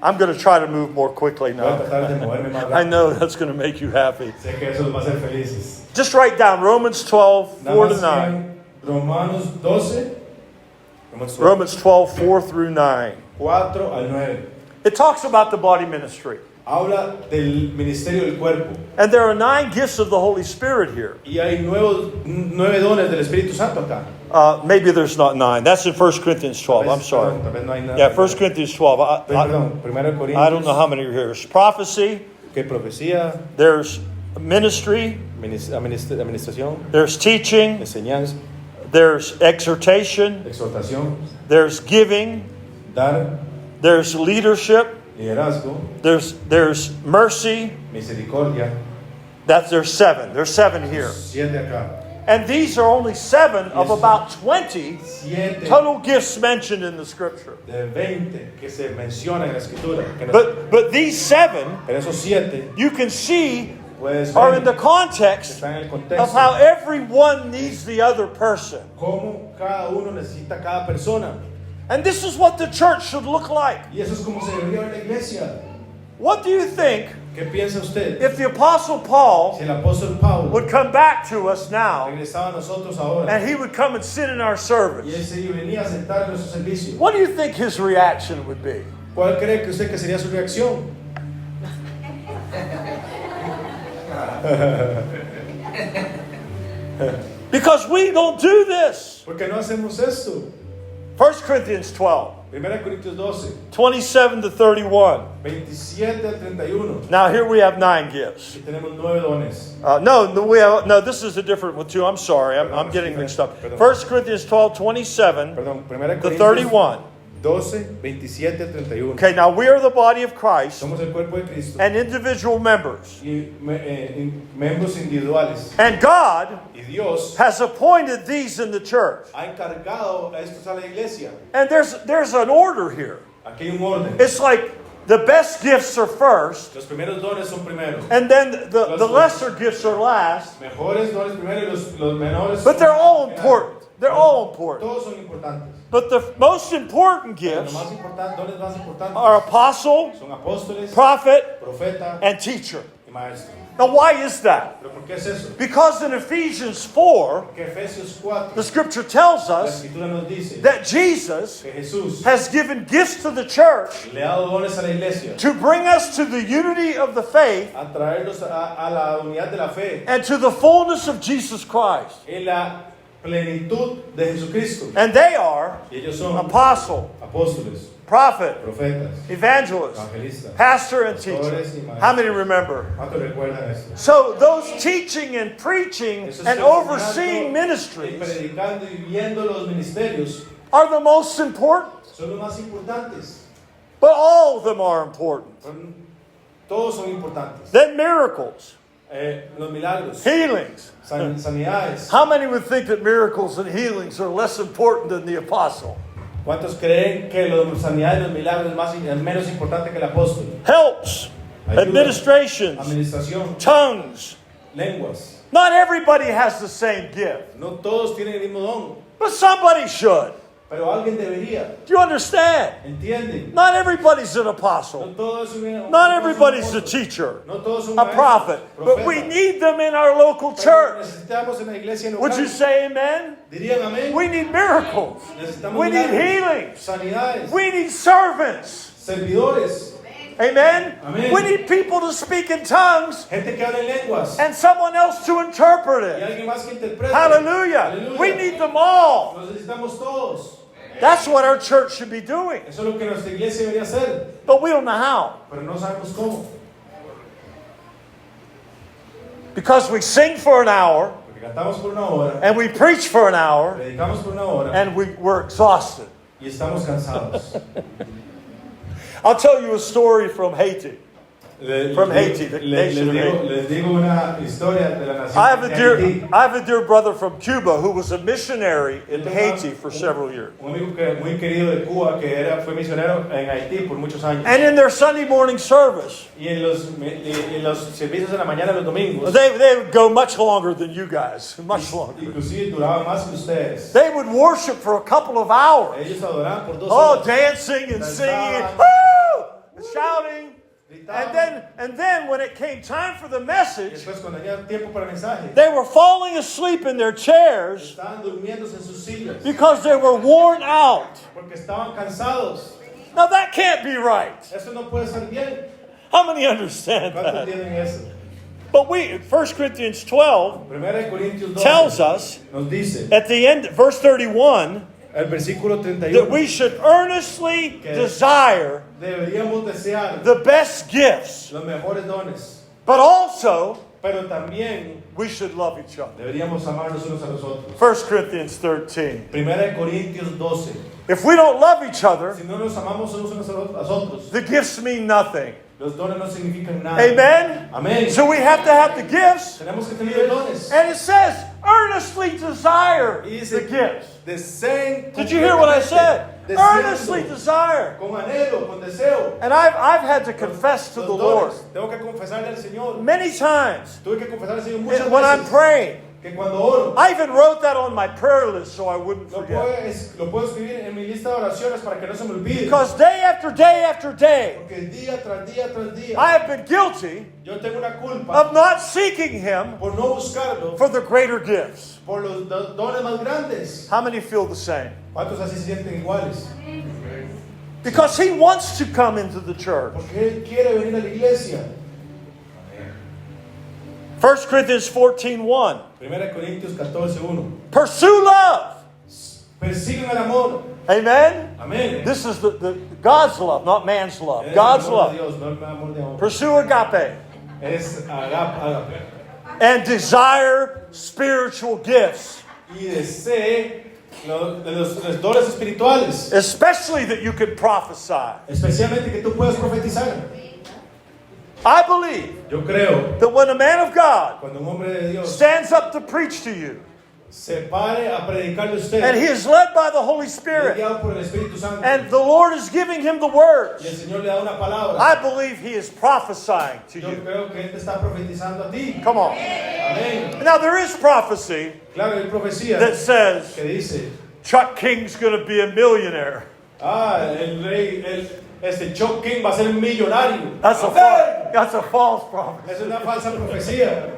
I'm going to try to move more quickly Voy a now. tratar de moverme más I rápido. know that's going to make you happy. Sé que eso los va a hacer felices. Just write down Romans 12, Nada 4 to más 9. vean Romanos 12, Romans 12, 4 through 9. 4 al 9. It talks about the body ministry. Habla del ministerio del cuerpo. And there are 9 gifts of the Holy Spirit here. Y hay 9 dones del Espíritu Santo acá. Maybe there's not 9. That's in 1 Corinthians 12. I'm sorry. Tal vez no hay nada. Yeah, 1 Corinthians 12. Perdón, 1 Corintios. I don't know how many are here. There's prophecy. Que profecía. There's ministry, administración, there's teaching, enseñanza, there's exhortation, exhortación, there's giving, dar, there's leadership, liderazgo, there's mercy. misericordia. There's 7. There's 7 here. 7 acá. And these are only 7 of about 20 7 total gifts mentioned in the scripture. de 20 que se menciona en la escritura. But these 7, Pero esos 7 you can see, puedes are in the ver context están en el of contexto how everyone needs the other person. cómo cada uno necesita cada persona. And this is what the church should look like. Y eso es como se debería ver la iglesia. What do you think ¿Qué piensa usted? if the Apostle Paul Si el apóstol Pablo would come back to us now regresaba a nosotros ahora and he would come and sit in our y service? él se venía a sentar en nuestro servicio, What do you think his reaction would be? ¿cuál cree que usted que sería su reacción? Because we don't do this. ¿Por qué no hacemos esto? 1 Corinthians 12, 1 Corintios 12, 27 to 31. 27 al 31. Now here we have 9 gifts. Y tenemos 9 dones. No, this is a different one too. I'm sorry, I'm getting mixed up. 1 Corinthians 12, 27 Perdón, 1 to Corintios 31. 12, 27 al 31. Okay, now we are the body of Christ Somos el cuerpo de Cristo and individual members. y miembros individuales. And God Y Dios has appointed these in the church. ha encargado a estos a la iglesia. And there's an order here. Aquí hay un orden. It's like the best gifts are first, Los primeros dones son primeros. and then the lesser gifts are last. Mejores dones primero y los menores. But they're all important. They're all important. Todos son importantes. But the most important Pero gifts los más importantes, dones más importantes are apostle, son apóstoles, prophet, profeta and teacher. y maestro. Now, why is that? ¿Pero por qué es eso? Because in Ephesians 4, Porque Efesios 4, the scripture tells la us escritura nos dice that Jesus que Jesús has given gifts to the church le ha dado dones a la iglesia to bring us to the unity of the faith a traernos a la unidad de la fe and to the fullness of Jesus Christ. en la plenitud de Jesucristo. And they are Y ellos son apostle, apóstoles, prophet, profetas, evangelist, evangelistas. pastor, and teacher. Pastores y maestros. How many remember? ¿Cuántos recuerdan esto? So those teaching and preaching Esos and que overseeing enseñando y ministries predicando y viendo los ministerios are the most important. son los más importantes. But all of them are important. Todos son importantes. Then miracles, Los milagros, healings. sanidades. How many would think that miracles and healings are less important than the apostle? ¿Cuántos creen que las sanidades y los milagros es menos importante que el apóstol? Helps, Ayuda, administrations, administración, tongues. lenguas. Not everybody has the same gift, No todos tienen el mismo don, but somebody should. pero alguien debería. Do you understand? ¿Entienden? Not everybody's an No apostle. todos son Not everybody's a apóstoles. teacher, No todos son a maestros, prophet. But we profetas. need them in our local Pero church. necesitamos en la iglesia local. Would you say amen? ¿Dirían amén? We need miracles. Necesitamos We need milagros, healings. sanidades, We need servants. servidores, Amen? Amen. We need people to speak in tongues gente que habla en lenguas and someone else to interpret y it. alguien más que interprete. Hallelujah. Aleluya. We need them all. Los necesitamos todos. That's what our church should be doing. Eso es lo que nuestra iglesia debería hacer, But we don't know how. pero no sabemos cómo. Because we sing for an hour Porque cantamos por una hora, and we preach for an hour predicamos por una hora and we're exhausted. y estamos cansados. I'll tell you a story from Haiti. From Haiti, the les nation of Haiti. les digo una historia de la nación I have de Haití. I have a dear brother from Cuba who was a missionary in Haiti for several years. Un amigo muy querido de Cuba que fue misionero en Haití por muchos años. And in their Sunday morning service, Y en los servicios de la mañana los domingos, they would go much longer than you guys, much longer. inclusive duraban más que ustedes. They would worship for a couple of hours. Ellos adoraban por 2 Oh, horas. dancing and singing, Danzaban. woo, and shouting. Gritaban. And then when it came time for the Y message, después cuando había tiempo para el mensaje, they were falling asleep in their chairs estaban durmiéndose en sus sillas because they were worn out. porque estaban cansados. Now that can't be right. Eso no puede ser bien. How many understand ¿Cuántos that? entienden eso? But 1 Corinthians 12 1 Corintios 12 tells us nos dice, at the end, verse 31, el versículo that 31, we should earnestly desire deberíamos desear the best gifts, los mejores dones, but also pero también we should love each other. deberíamos amarnos unos a los otros. 1 Corinthians 13. Primera de Corintios 12. If we don't love each other, Si no nos amamos unos a los otros, the gifts mean nothing. los dones no significan nada. Amen? Amén. So we have to have the gifts. Tenemos que tener dones. And it says, earnestly desire Y the dice, gifts. deseen Did you hear what I said? deseando, Earnestly desire. con anhelo, con deseo. And I've had to confess to the Los Lord dones, tengo que confesarle al Señor. many times Tuve que confesarle al Señor muchas when I'm veces praying. que cuando oro, I even wrote that on my prayer list so I wouldn't forget. lo puedo escribir en mi lista de oraciones para que no se me olvide. Because day after day after day, Porque día tras día tras día, I have been guilty yo tengo una culpa of not seeking Him por no buscarlo, for the greater gifts. por los dones más grandes. How many feel the same? ¿Cuántos así se sienten iguales? Because He wants to come into the church. Porque Él quiere venir a la iglesia. 1 Corinthians 14:1. Primera Corintios 14:1. Pursue love. Persigan el amor. Amen? Amén. This is the God's love, not man's love. Es God's el amor de love. Dios, no el amor de hombre. Pursue agape. Es agape. And desire spiritual gifts. Y desee los dones espirituales. Especially that you can prophesy. Especialmente que tú puedas profetizar. I believe Yo creo that when a man of God cuando un hombre de Dios stands up to preach to you, se pare a predicarle a usted, and he is led by the Holy y es Spirit, guiado por el Espíritu Santo, and the Lord is giving him the y el words, Señor le da una palabra, I believe he is prophesying to yo you. creo que Él te está profetizando a ti. Come on. Amén. Now there is prophecy Claro, hay profecía that says que dice, Chuck King's going to be a millionaire. el rey, este Chuck King va a ser un millonario. That's a false prophecy. Es una falsa profecía.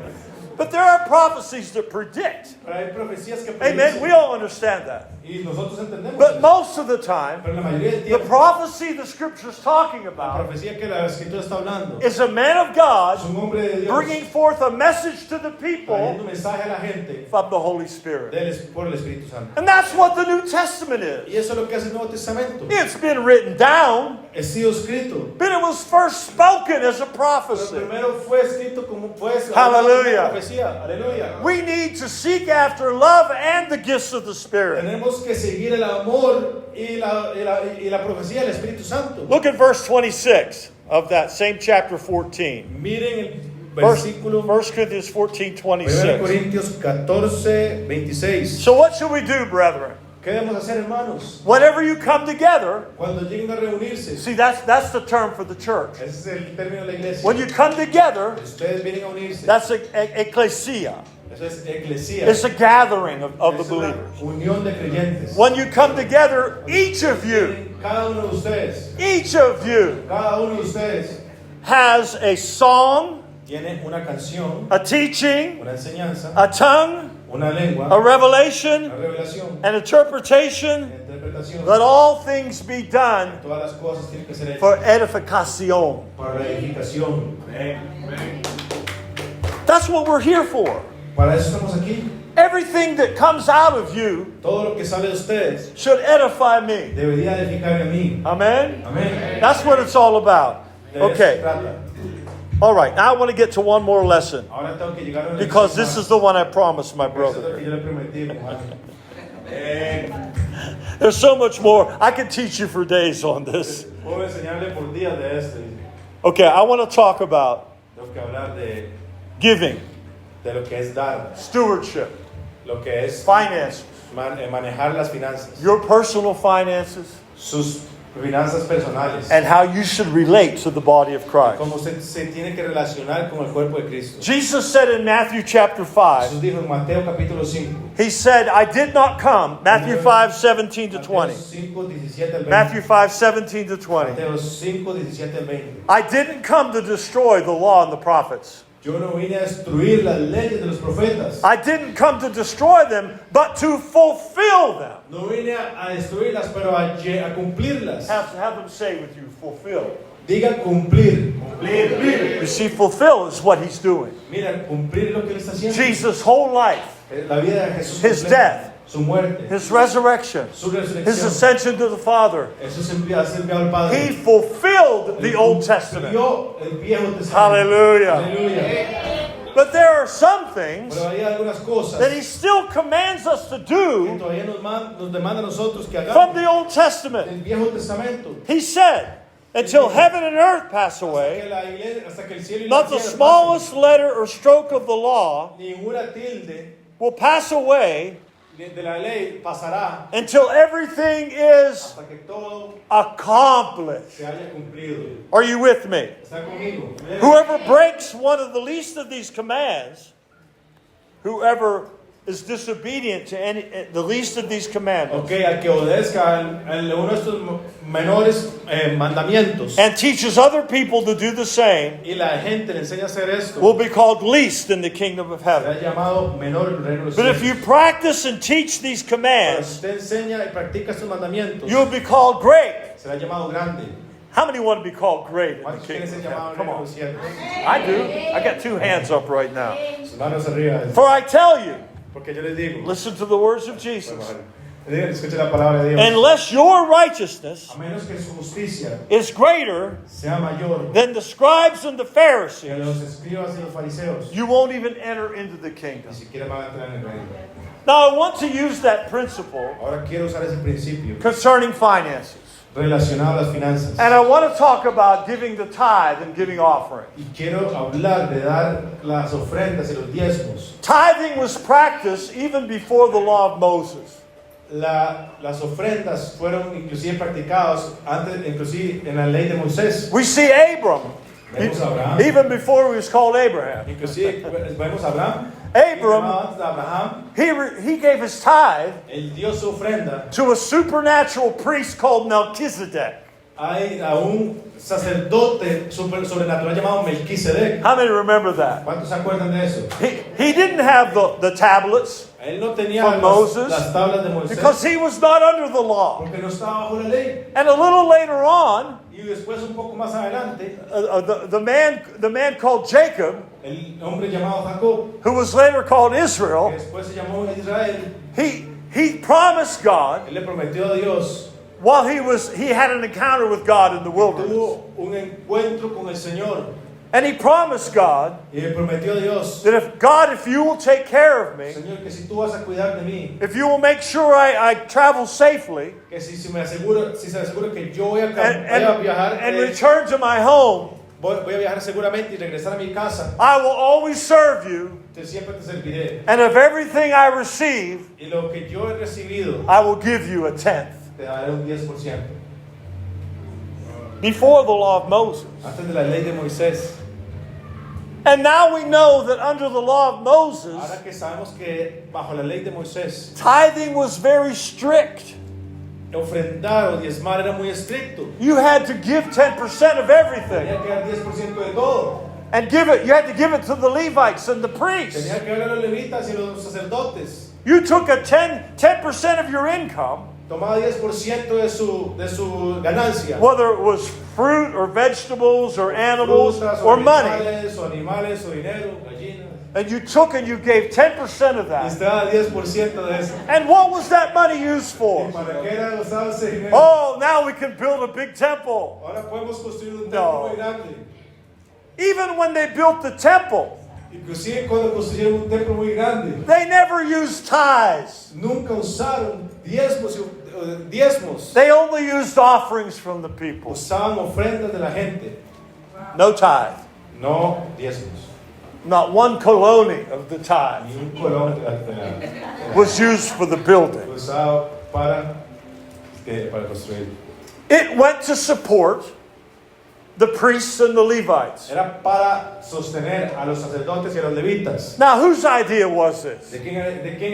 But there are prophecies that predict. Pero hay profecías que Amen. We predicen. all understand that. Y nosotros entendemos But eso. most of the time, Pero la mayoría del the tiempo, prophecy the Scripture's talking la about profecía que la Escritura está hablando is a man of es God un hombre de Dios bringing forth a message to the trayendo people un mensaje a la gente from the Holy Spirit. por el Espíritu Santo. And that's what the New Testament is. Y eso es lo que hace el Nuevo Testamento. It's been written down, Ha sido escrito. but it was first spoken as a Pero prophecy. primero fue escrito como Hallelujah. una profecía. Aleluya. We need to seek after love and the gifts of the Spirit. Tenemos que seguir el amor y la profecía del Espíritu Santo. Look at verse 26 of that same chapter 14. Miren el First, versículo 1 Corinthians 14, 1 26. Corintios 14, 26. So what should we do, brethren? ¿Qué debemos hacer, hermanos? Whenever you come together, Cuando lleguen a reunirse, see, that's the term for the church. ese es el término de la iglesia. When you come together, Ustedes vienen a unirse. that's ecclesia. Eso es eclesia. It's a gathering of the Es una believers. unión de creyentes. When you come together, each of you, Cada uno de ustedes, cada uno de ustedes has a song, tiene una canción, a teaching, una enseñanza, a tongue, una lengua, a revelation, una revelación, an interpretation. una interpretación. Let all things be done Todas las cosas tienen que ser hechas for edificación. para la edificación. That's what we're here for. Para eso estamos aquí. Everything that comes out of you Todo lo que sale de ustedes should edify me. debería edificarme a mí. Amen? Amén. That's what it's all about. De eso se Okay. trata. All right. Now I want to get to one more lesson Ahora tengo que llegar a una because lección this más. is the one I promised my Eso es lo brother. que yo le prometí, hermano. There's so much more. I could teach you for days on this. Puedo enseñarle por días de esto. Okay, I want to talk about Tengo que hablar giving, de lo que es dar, stewardship, lo que es finances, manejar las finanzas, your personal finances, sus finanzas personales, and how you should relate to the body of Christ. cómo se tiene que relacionar con el cuerpo de Cristo. Jesus said in Matthew chapter 5, Jesús dijo en Mateo capítulo 5, He said, I did not come, Matthew 5, 17 to 20. Mateo 5, 17 al 20. Matthew 5, 17 to 20. Mateo 5, 17 al 20. I didn't come to destroy the law and the prophets. Yo no vine a destruir las leyes de los profetas. I didn't come to destroy them, but to fulfill them. No vine a destruirlas, pero a cumplirlas. Have them say with you, fulfill. Diga cumplir. You see, fulfill is what he's doing. Mira, cumplir lo que él está haciendo. Jesus' whole life, La vida de Jesús. His completa. death, Su muerte. his resurrection, Su resurrección. his ascension to the Father. Jesús ha enviado al Padre. He fulfilled the Old Testament. Cumplió el Viejo Testamento. Hallelujah. Aleluya. But there are some things Pero hay algunas cosas that He still commands us to que do todavía nos demanda a nosotros que from hagamos the Old Testament. del Viejo Testamento. He said, until heaven and earth pass away, Hasta que el cielo y la not the tierra smallest letter or stroke of the law pasen, ninguna tilde will pass away de la ley pasará until everything is hasta que todo accomplished. se haya cumplido. Are you with me? ¿Está conmigo? Whoever breaks one of the least of these commands, whoever is disobedient to the least of these commandments, Ok, al que obedezca uno de estos menores mandamientos and teaches other people to do the same, y la gente le enseña a hacer esto, will be called least in the kingdom of heaven. será llamado menor en el reino de los But if cielos. you practice and teach these Pero commands, si usted enseña y practica estos mandamientos, you'll be called great. será llamado grande. How many want to be called great in the ¿Cuántos quieren kingdom ser of llamados heaven? en Come el reino de on. los cielos? I do. I got two hands up right now. Sus manos arriba. For I tell you, Porque yo les digo, listen to the words of Jesus, escuche la palabra de Dios. unless your righteousness A menos que su justicia is greater sea mayor than the scribes and the que Pharisees, los escribas y los fariseos, you won't even enter into the ni kingdom. siquiera van a entrar en el reino. Now, I want to use that principle Ahora quiero usar ese principio concerning finances. relacionado a las finanzas. And I want to talk about giving the tithe and giving offering. Y quiero hablar de dar las ofrendas y los diezmos. Tithing was practiced even before the law of Moses. Las ofrendas fueron inclusive practicadas antes, inclusive en la ley de Moisés. We see Abram, Vemos a Abraham. even before he was called Abraham. Inclusive vemos a Abraham. Abram, Antes de Abraham, he gave his tithe él dio su ofrenda to a supernatural priest called Melchizedek. hay a un sacerdote sobrenatural llamado Melquisedec. How many remember that? ¿Cuántos se acuerdan de eso? He didn't have the tablets Él no tenía from Moses las tablas de Moisés because he was not under the law. porque no estaba bajo la ley. And a little later on, Y después un poco más adelante, the man called Jacob, el hombre llamado Jacob, who was later called que Israel, después se llamó Israel, he promised God él le prometió a Dios, while he had an encounter with God in the wilderness. tuvo un encuentro con el Señor And he promised God y le prometió a Dios, that if you will take care of me, Señor, que si tú vas a cuidar de mí, if you will make sure I travel safely que si se asegura que yo voy a viajar, and return to my home, voy a viajar seguramente y regresar a mi casa, I will always serve you, siempre te serviré. and of everything I receive, Y lo que yo he recibido, I will give you a tenth. te daré un 10%. Before the law of Moses. Antes de la ley de Moisés. And now we know that under the law of Moses, Ahora que sabemos que bajo la ley de Moisés, tithing was very strict. ofrendar o diezmar era muy estricto. You had to give 10% of everything. Tenía que dar 10% de todo. And you had to give it to the Levites and the priests. Tenía que dar a los levitas y a los sacerdotes. You took a 10% of your income, Tomaba 10% de su ganancia. whether it was fruit or vegetables or animals Frutas, or money, animales, o dinero, gallinas. and you took and you gave 10% of Y that. usted da 10% de eso. And what was that money used for? ¿Y para qué era usado ese dinero? Oh, now we can build a big temple. Ahora podemos construir un No. templo muy grande. Even when they built the temple, Inclusive cuando construyeron un templo muy grande, they never used tithes. nunca usaron diezmos. They only used offerings from the people. Usaban ofrendas de la gente, No tithe. no diezmos. Not one colony of the tithe Ni un colón de la was used for the building. usado para construir. It went to support the priests and the Levites. Era para sostener a los sacerdotes y a los levitas. Now, whose idea was this? ¿De quién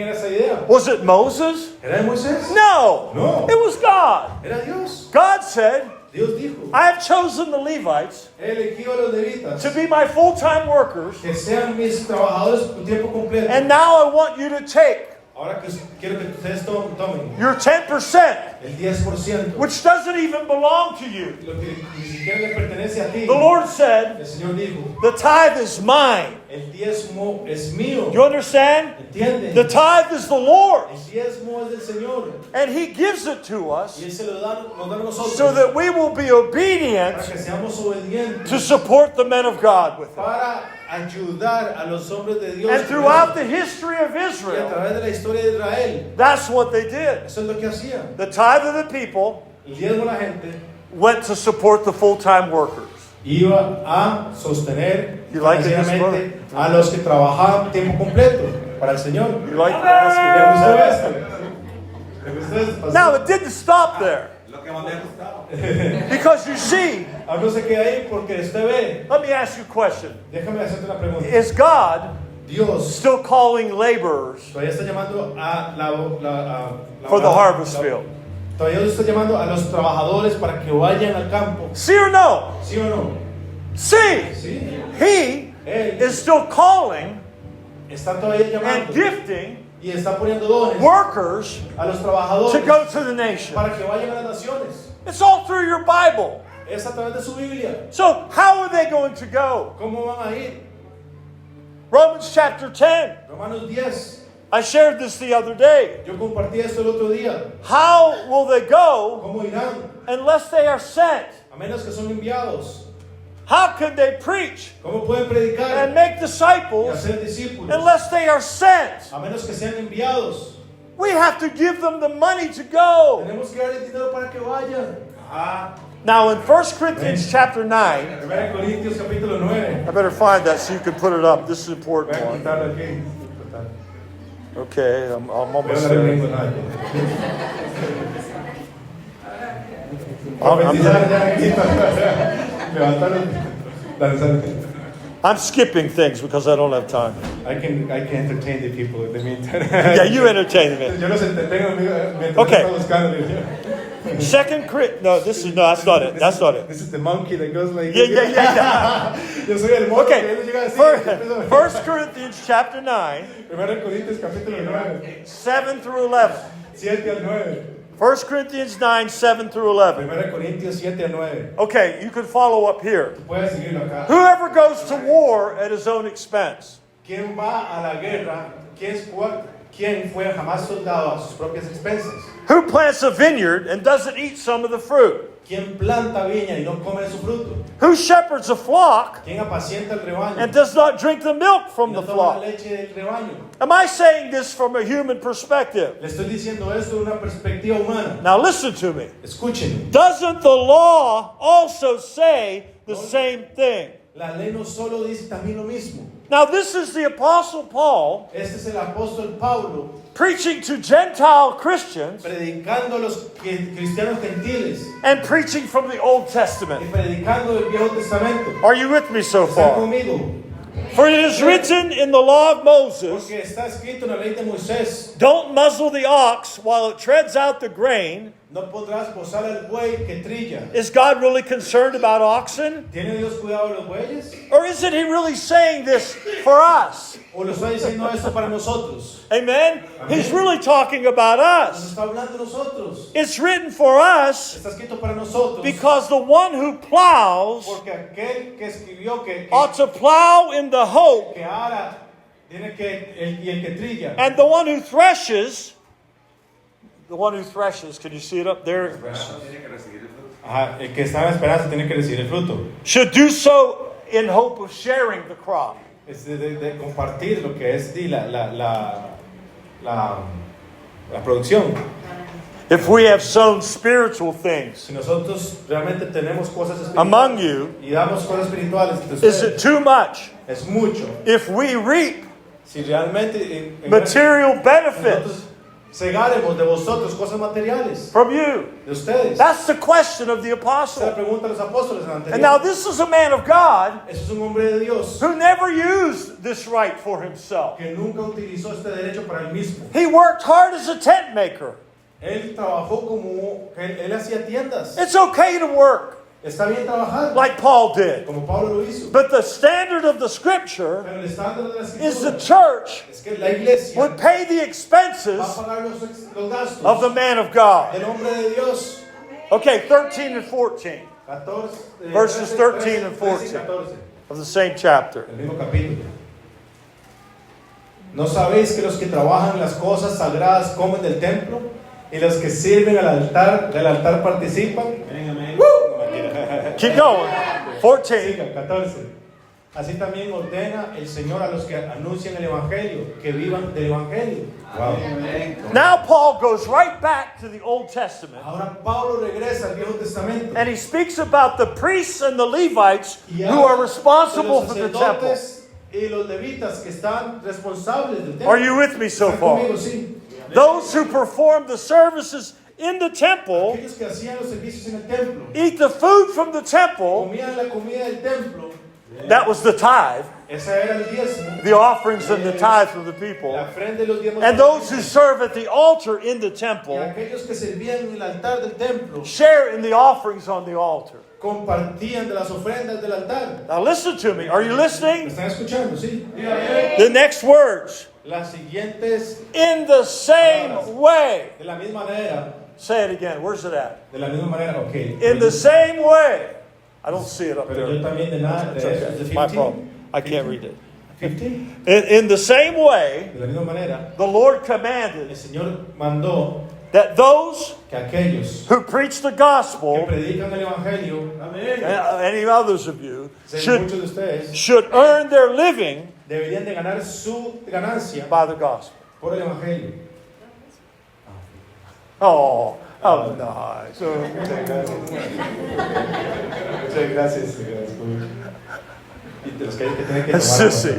era esa idea? Was it Moses? ¿Era de Moisés? No. No. It was God. Era Dios. God said, Dios dijo, I have chosen the Levites he elegido a los levitas to be my full-time workers, que sean mis trabajadores por tiempo completo. and now I want you to take Ahora que quiero que ustedes tomen your 10%, el 10%, which doesn't even belong to you. lo que ni siquiera le pertenece a ti. The Lord said, El Señor dijo, the tithe is mine. El diezmo es mío. Do you understand? ¿Entienden? The tithe is the Lord's. El diezmo es del Señor. And He gives it to Y us Él se lo da, nos da a nosotros. so that we will be Para obedient que seamos obedientes. to support the men of God with it. Para ayudar a los hombres de Dios. And throughout the history of Y a Israel, través de la historia de Israel. that's what they did. Eso es lo que hacían. The tithe of the people El diezmo de la gente went to support the full-time workers. iba a sostener You like it, financieramente a los que trabajaban tiempo completo para el Señor. You like ¿Le that? gustó esto? ¿Le gustó esto? Now, it didn't stop there. Lo que más me ha gustado. Because you see, Ah, no se queda ahí porque usted ve. let me ask you a question. Déjame hacerte una pregunta. Is God Dios still calling laborers todavía está llamando a la for the harvest field? Todavía Dios está llamando a los trabajadores para que vayan al campo. See or no? ¿Sí o no? See, Sí. He Él is still calling está todavía and llamando gifting y está poniendo dones workers a los trabajadores to go to the nation. para que vayan a las naciones. It's all through your Bible. Es a través de su Biblia. So, how are they going to go? ¿Cómo van a ir? Romans chapter 10. Romanos 10. I shared this the other day. Yo compartí esto el otro día. How will they go ¿Cómo irán? unless they are sent? A menos que son enviados. How could they preach ¿Cómo pueden predicar and make y disciples hacer discípulos? unless they are sent? A menos que sean enviados. We have to give them the money to go. Tenemos que darles dinero para que vayan. Ah, Now, in 1 Corinthians chapter 9, 1 Corintios capítulo 9. I better find that so you can put it up. This is an Voy important a one. quitarlo aquí. Okay, I'm Voy a almost hablar en there. lengua náhuatl. I'm- Profetizar ya, quita. Levantar, lanzar. I'm skipping things because I don't have time. I can entertain the people in the meantime. Yeah, you entertain me. Yo los entretengo mientras Okay. estoy buscando. Second Corinthians. No, that's not it. That's not it. This is the monkey that goes like. Yeah. Yo soy el mono que Okay. él llega así. First Corinthians chapter 9, 1 Corintios capítulo 9, 7 through 11. 7 al 9. 1 Corinthians 9, 7 through 11. 1 Corintios 7 al 9. Okay, you can follow up here. Puedes seguirlo acá. Whoever goes to war at his own expense. ¿Quién va a la guerra? ¿Quién fue jamás soldado a sus propias expensas? Who plants a vineyard and doesn't eat some of the fruit? ¿Quién planta viña y no come de su fruto? Who shepherds a flock ¿Quién apacienta el rebaño and does not drink the milk y from no the toma la flock? leche del rebaño? Am I saying this from a human perspective? Le estoy diciendo esto de una perspectiva humana. Now listen to me. Escúchenme. Doesn't the law also say the same thing? La ley no solo dice también lo mismo. Now this is the Apostle Paul Este es el apóstol Pablo preaching to Gentile Christians predicando a los cristianos gentiles and preaching from the Old y Testament. predicando el Viejo Testamento. Are you with me so ¿Están far? conmigo? For it is written in the law of Moses, Porque está escrito en la ley de Moisés: don't muzzle the ox while it treads out the grain. no podrás bozar al buey que trilla. Is God really concerned about oxen? ¿Tiene Dios cuidado de los bueyes? Or isn't He really saying this for us? ¿O lo está diciendo esto para nosotros? Amen? He's really talking about Nos us. está hablando de nosotros. It's written for us Está escrito para nosotros. because the one who plows Porque aquel que escribió ought to plow in the hope, que ara tiene que y el que trilla. and the one who threshes, can you see it up there? Tiene que recibir el fruto. Ajá, el que está en la esperanza tiene que recibir el fruto. Should do so in hope of sharing the crop. Es de compartir lo que es la producción. If we have sown spiritual things Si nosotros realmente tenemos cosas espirituales among you, y damos cosas espirituales entre is it ustedes, too much es mucho. if we reap Si realmente en material benefits nosotros segaremos de vosotros cosas materiales from you? de ustedes. That's the question of the Esa es la apostle. pregunta de los apóstoles en And now anterior. this is a man of God Eso es un hombre de Dios who never used this right for himself. que nunca utilizó este derecho para él mismo. He worked hard as a tent maker. Él trabajó como él hacía tiendas. It's okay to work Está bien trabajar like Paul did. como Pablo lo hizo. But the standard of the scripture Pero el estándar de la is the escritura church es que la iglesia would pay the va a expenses pagar los gastos of the man of God. del hombre de Dios. Okay, 13 and 14 14, Verses 13 and 14. 14, of the same chapter. el mismo capítulo. ¿No sabéis que los que trabajan las cosas sagradas comen del templo y los que sirven del altar participan? No, mentira. Keep going. 14. Siga, 14. Así también ordena el Señor a los que anuncian el Evangelio, que vivan del Evangelio. Wow. Now Paul goes right back to the Old Testament. Ahora Pablo regresa al Viejo Testamento. And he speaks about the priests and the Levites Y who are habla responsible de for los the temple. sacerdotes y los levitas que están responsables del templo. Are you with me so ¿Están far? conmigo? Sí. Those who perform the services in the temple, Aquellos que hacían los servicios en el templo, eat the food from the temple, comían la comida del templo. that was the tithe, Esa era el diezmo. the offerings and the tithe from the people. La ofrenda y los diezmos. And those who serve at the altar in the Y temple aquellos que servían en el altar del templo share in the offerings on the altar. compartían de las ofrendas del altar. Now listen to me. Are you ¿Me listening? están escuchando? Sí. The next words. Las siguientes, In the same way. de la misma manera, Say it again. Where's it at? de la misma manera, ok. In the same way. I don't see it up Pero yo there. también de nada, It's de okay. eso, es de It's my 15. problem. I can't read it. 15. In the same way, De la misma manera, the Lord el commanded Señor mandó that those que aquellos who preach the que gospel, predican el Evangelio, and any others of you, muchos de ustedes, should earn their living deberían de ganar su ganancia by the gospel. por el Evangelio. Oh, nice. Muchas gracias. Y de los que tienen que tomar. Sissy.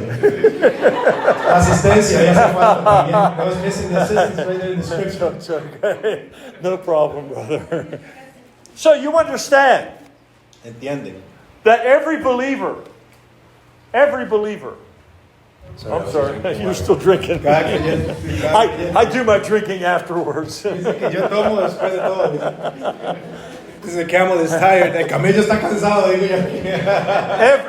Asistencia, ya hace falta también. I was missing the assistance right there in the scripture. It's okay. No problem, brother. So you understand Entienden. that every believer, I'm sorry, you're still drinking. Cada creyente, I do my drinking afterwards. dice que yo tomo después de todo. Dice the camel is tired. El camello está cansado, digo yo.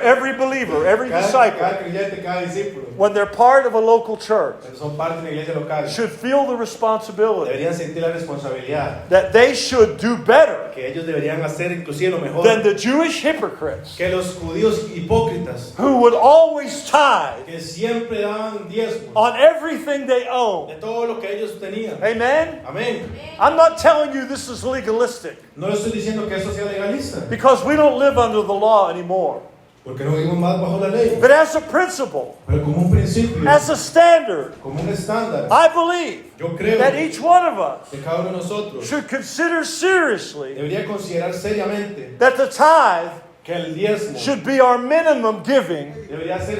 Every believer, every Cada disciple, creyente, cada discípulo, when they're part of a local church, cuando son parte de una iglesia local, should feel the responsibility deberían sentir la responsabilidad that they should do better que ellos deberían hacer inclusive lo mejor than the Jewish hypocrites que los judíos hipócritas who would always tithe que siempre daban diezmos on everything they own. de todo lo que ellos tenían. Amen? Amén. I'm not telling you this is legalistic No le estoy diciendo que eso sea legalista, because we don't live under the law anymore. porque no vivimos más bajo la ley, But as a principle, pero como un principio, as a standard, como un estándar, I believe yo creo that each one of us que cada uno de nosotros should consider seriously debería considerar seriamente that the tithe que el diezmo should be our minimum giving, debería ser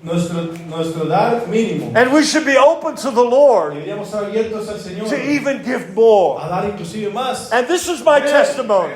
nuestro dar mínimo. and we should be open to the Lord Deberíamos estar abiertos al Señor to even give more. a dar inclusive más. And this is my testimony.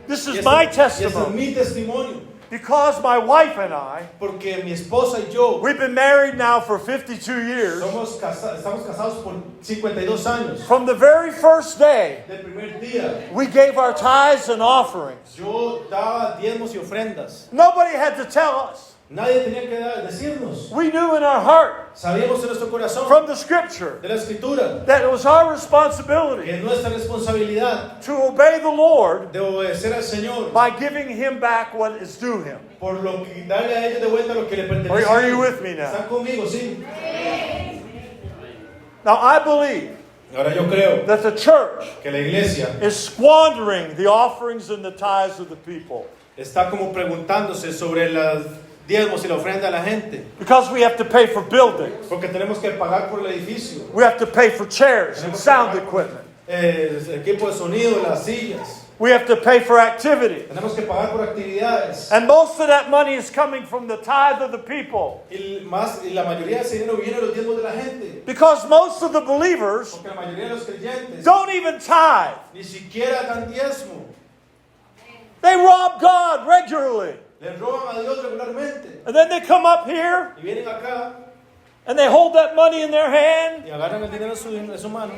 This Y is my y este es testimony. mi testimonio, Because my wife and I, porque mi esposa y yo we've been married now for 52 years. estamos casados por 52 años. From the very first day, Del primer día, we gave our tithes and offerings. yo daba diezmos y ofrendas. Nobody had to tell us. Nadie tenía que decirnos. We knew in our heart Sabíamos en nuestro corazón from the scripture de la Escritura that it was our que responsibility es nuestra responsabilidad to obey the Lord de obedecer al Señor by giving Him back what is due Him. por lo que darle a ellos de vuelta lo que le pertenece. Are you with me now? ¿Están conmigo? Sí. Now, I believe Ahora yo creo that the church que la iglesia is squandering the offerings and the tithes of the people está como preguntándose sobre los diezmos y la ofrenda a la gente, because we have to pay for buildings, porque tenemos que pagar por el edificio, we have to pay for chairs and sound equipment, el equipo de sonido, las sillas, we have to pay for activity. tenemos que pagar por actividades. And most of that money is coming from the tithe of the people. Y la mayoría de ese dinero viene de los diezmos de la gente, Because most of the believers porque la mayoría de los creyentes don't even tithe. ni siquiera dan diezmo. They rob God regularly. Le roban a Dios regularmente And then they come up here y vienen acá and they hold that money in their hand y agarran el dinero en su mano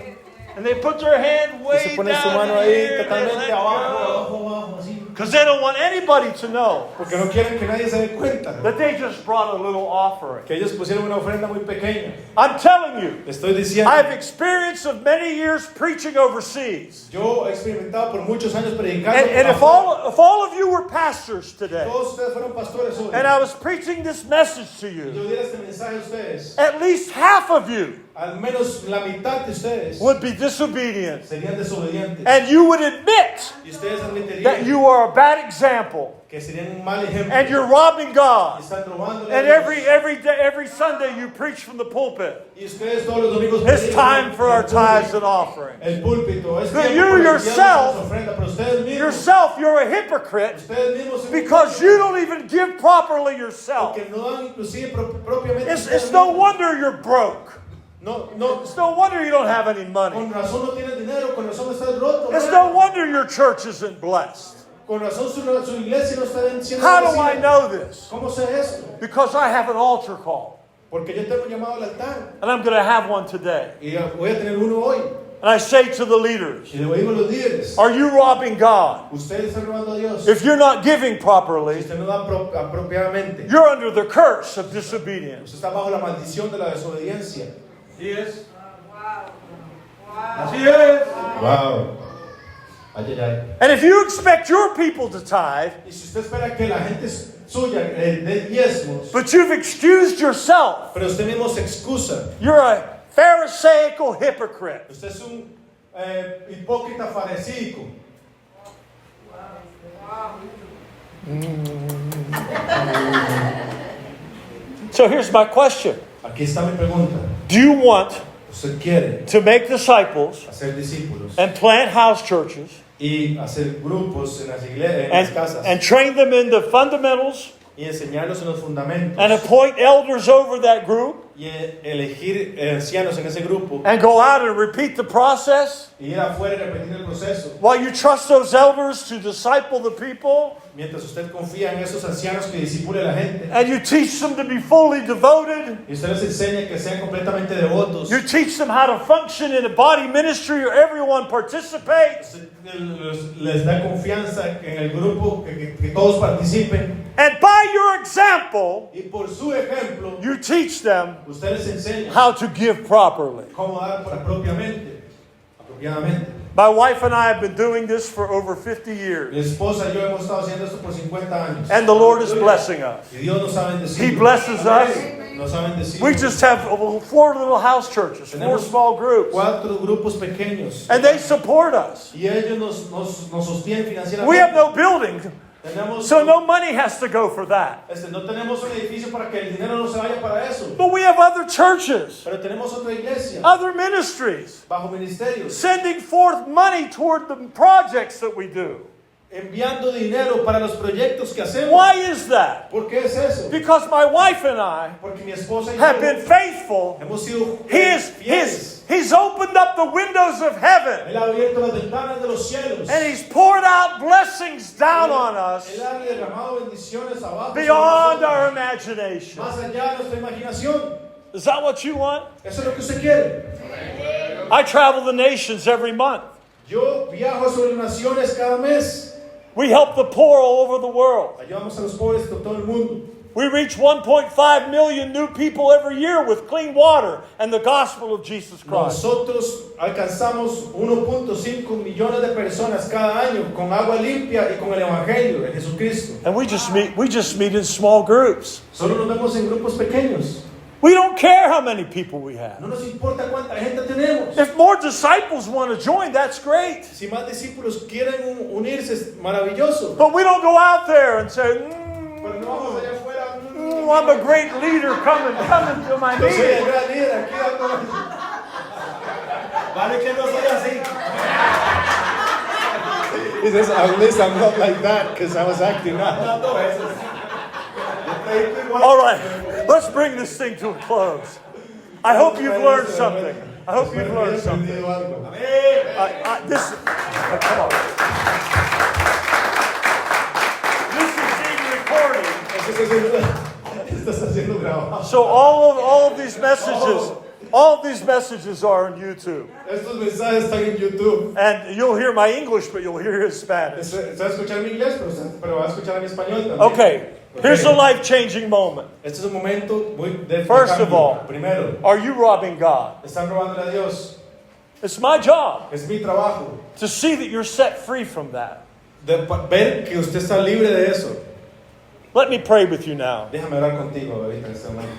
and they put their hand y way se ponen su down mano ahí here and they totalmente let abajo, go. abajo, abajo, así. Because they don't want anybody to know Porque no quieren que nadie se dé cuenta that they just brought a little offering. que ellos pusieron una ofrenda muy pequeña. I'm telling you, Le estoy diciendo, I've experienced of many years preaching overseas. yo he experimentado por muchos años predicando. And if afuera. all of you were pastors today, Todos ustedes fueron pastores hoy. and I was preaching this message to Y yo you, diera este mensaje a ustedes. at least half of you Al menos la mitad de ustedes would be disobedient. serían desobedientes. And you would admit Y ustedes that admitirían you are a bad example. que serían un mal ejemplo. And you're robbing Y God. están robándole And a Dios. every Sunday you preach from the pulpit. Y ustedes todos los domingos It's predican time for our el tithes púlpito. and offerings. El púlpito. Es But tiempo you para enviar yourself- nuestras ofrendas, pero ustedes mismos, Yourself, you're a hypocrite ustedes mismos son because you don't even give properly yourself. que no dan inclusive propiamente. It's ustedes no mismos. wonder you're broke. No, It's no wonder you don't have any money. con razón no tienes dinero, con razón estás roto. It's ¿verdad? no wonder your church isn't blessed. Con razón su iglesia no está siendo How do bendecida. I know this? ¿Cómo sé esto? Because I have an altar call. Porque yo tengo un llamado al altar And I'm going to have one today. y voy a tener uno hoy. And I say to the leaders, Y le digo a los líderes, are you robbing God? ustedes están robando a Dios. If you're not giving Si properly, usted no da apropiadamente, you're under the curse of disobedience. usted está bajo la maldición de la desobediencia. Así es. Así es. Wow. Ay, ay, ay. And if you expect your people to tithe, Y si usted espera que la gente suya dé diezmos, but you've excused yourself, pero usted mismo se excusa, you're a Pharisaical hypocrite. usted es un hipócrita fariseico. So here's my question. Aquí está mi pregunta. Do you want ¿Usted quiere to make disciples hacer discípulos and plant house churches y hacer grupos en las iglesias, en las casas and train them in the fundamentals y enseñarlos en los fundamentos and appoint elders over that group y elegir ancianos en ese grupo and go out and repeat the process y ir afuera y repetir el proceso? while you trust those elders to disciple the people Mientras usted confía en esos ancianos que disipule a la gente and you teach them to be fully devoted, y usted les enseña que sean completamente devotos, you teach them how to function in a body ministry where everyone participates, usted les da confianza en el grupo, que todos participen and by your example, y por su ejemplo you teach them usted les enseña how to give properly. cómo dar apropiadamente. My wife and I have been doing this for over 50 Mi years, esposa y yo hemos estado haciendo esto por 50 años. and the Lord is blessing us. Y Dios nos ha bendecido. He blesses us. Nos ha bendecido. We just have 4 little house churches, 4 Tenemos small groups, 4 grupos pequeños. and they support us. Y ellos nos sostienen financieramente. We have no building, Tenemos, so no money has to go for that. no tenemos un edificio para que el dinero no se vaya para eso. But we have other churches, Pero tenemos otra iglesia other ministries, bajo ministerios sending forth money toward the projects that we do. enviando dinero para los proyectos que hacemos. Why is that? ¿Por qué es eso? Because my wife and I Porque mi esposa y have yo been faithful. hemos sido fieles. He's opened up the windows of heaven, Él ha abierto las ventanas de los cielos. and He's poured out blessings down on us Él ha derramado bendiciones abajo sobre beyond nosotros, our imagination. más allá de nuestra imaginación. Is that what you want? Eso es lo que usted quiere. I travel the nations every month. Yo viajo sobre las naciones cada mes. We help the poor all over the world. Ayudamos a los pobres de todo el mundo. We reach 1.5 million new people every year with clean water and the gospel of Jesus Christ. Nosotros alcanzamos 1.5 millones de personas cada año con agua limpia y con el evangelio de Jesucristo. And we just meet in small groups. Solo nos vemos en grupos pequeños. We don't care how many people we have. No nos importa cuánta gente tenemos. If more disciples want to join, that's great. Si más discípulos quieren unirse, es maravilloso. But we don't go out there and say, Pero no vamos allá afuera. I'm a great leader, come to my Yo soy el meeting. gran líder aquí dando. Vale que no soy así. He says, at least I'm not like that because I was acting up. All right, let's bring this thing to a close. I hope you've learned something. I hope you've learned something. Come on. This is being recorded. Esto está siendo grabado. So all of these messages All these messages are on YouTube. Estos mensajes están en YouTube. And you'll hear my English, but you'll hear his Spanish. Se va a escuchar mi inglés, pero va a escuchar mi español también. Okay, here's a life-changing moment. Este es un momento muy de First cambio. of all, Primero, are you robbing God? están robándole a Dios. It's my job Es mi trabajo to see that you're set free from that. ver que usted está libre de eso. Let me pray with you now. Déjame hablar contigo ahorita en este momento.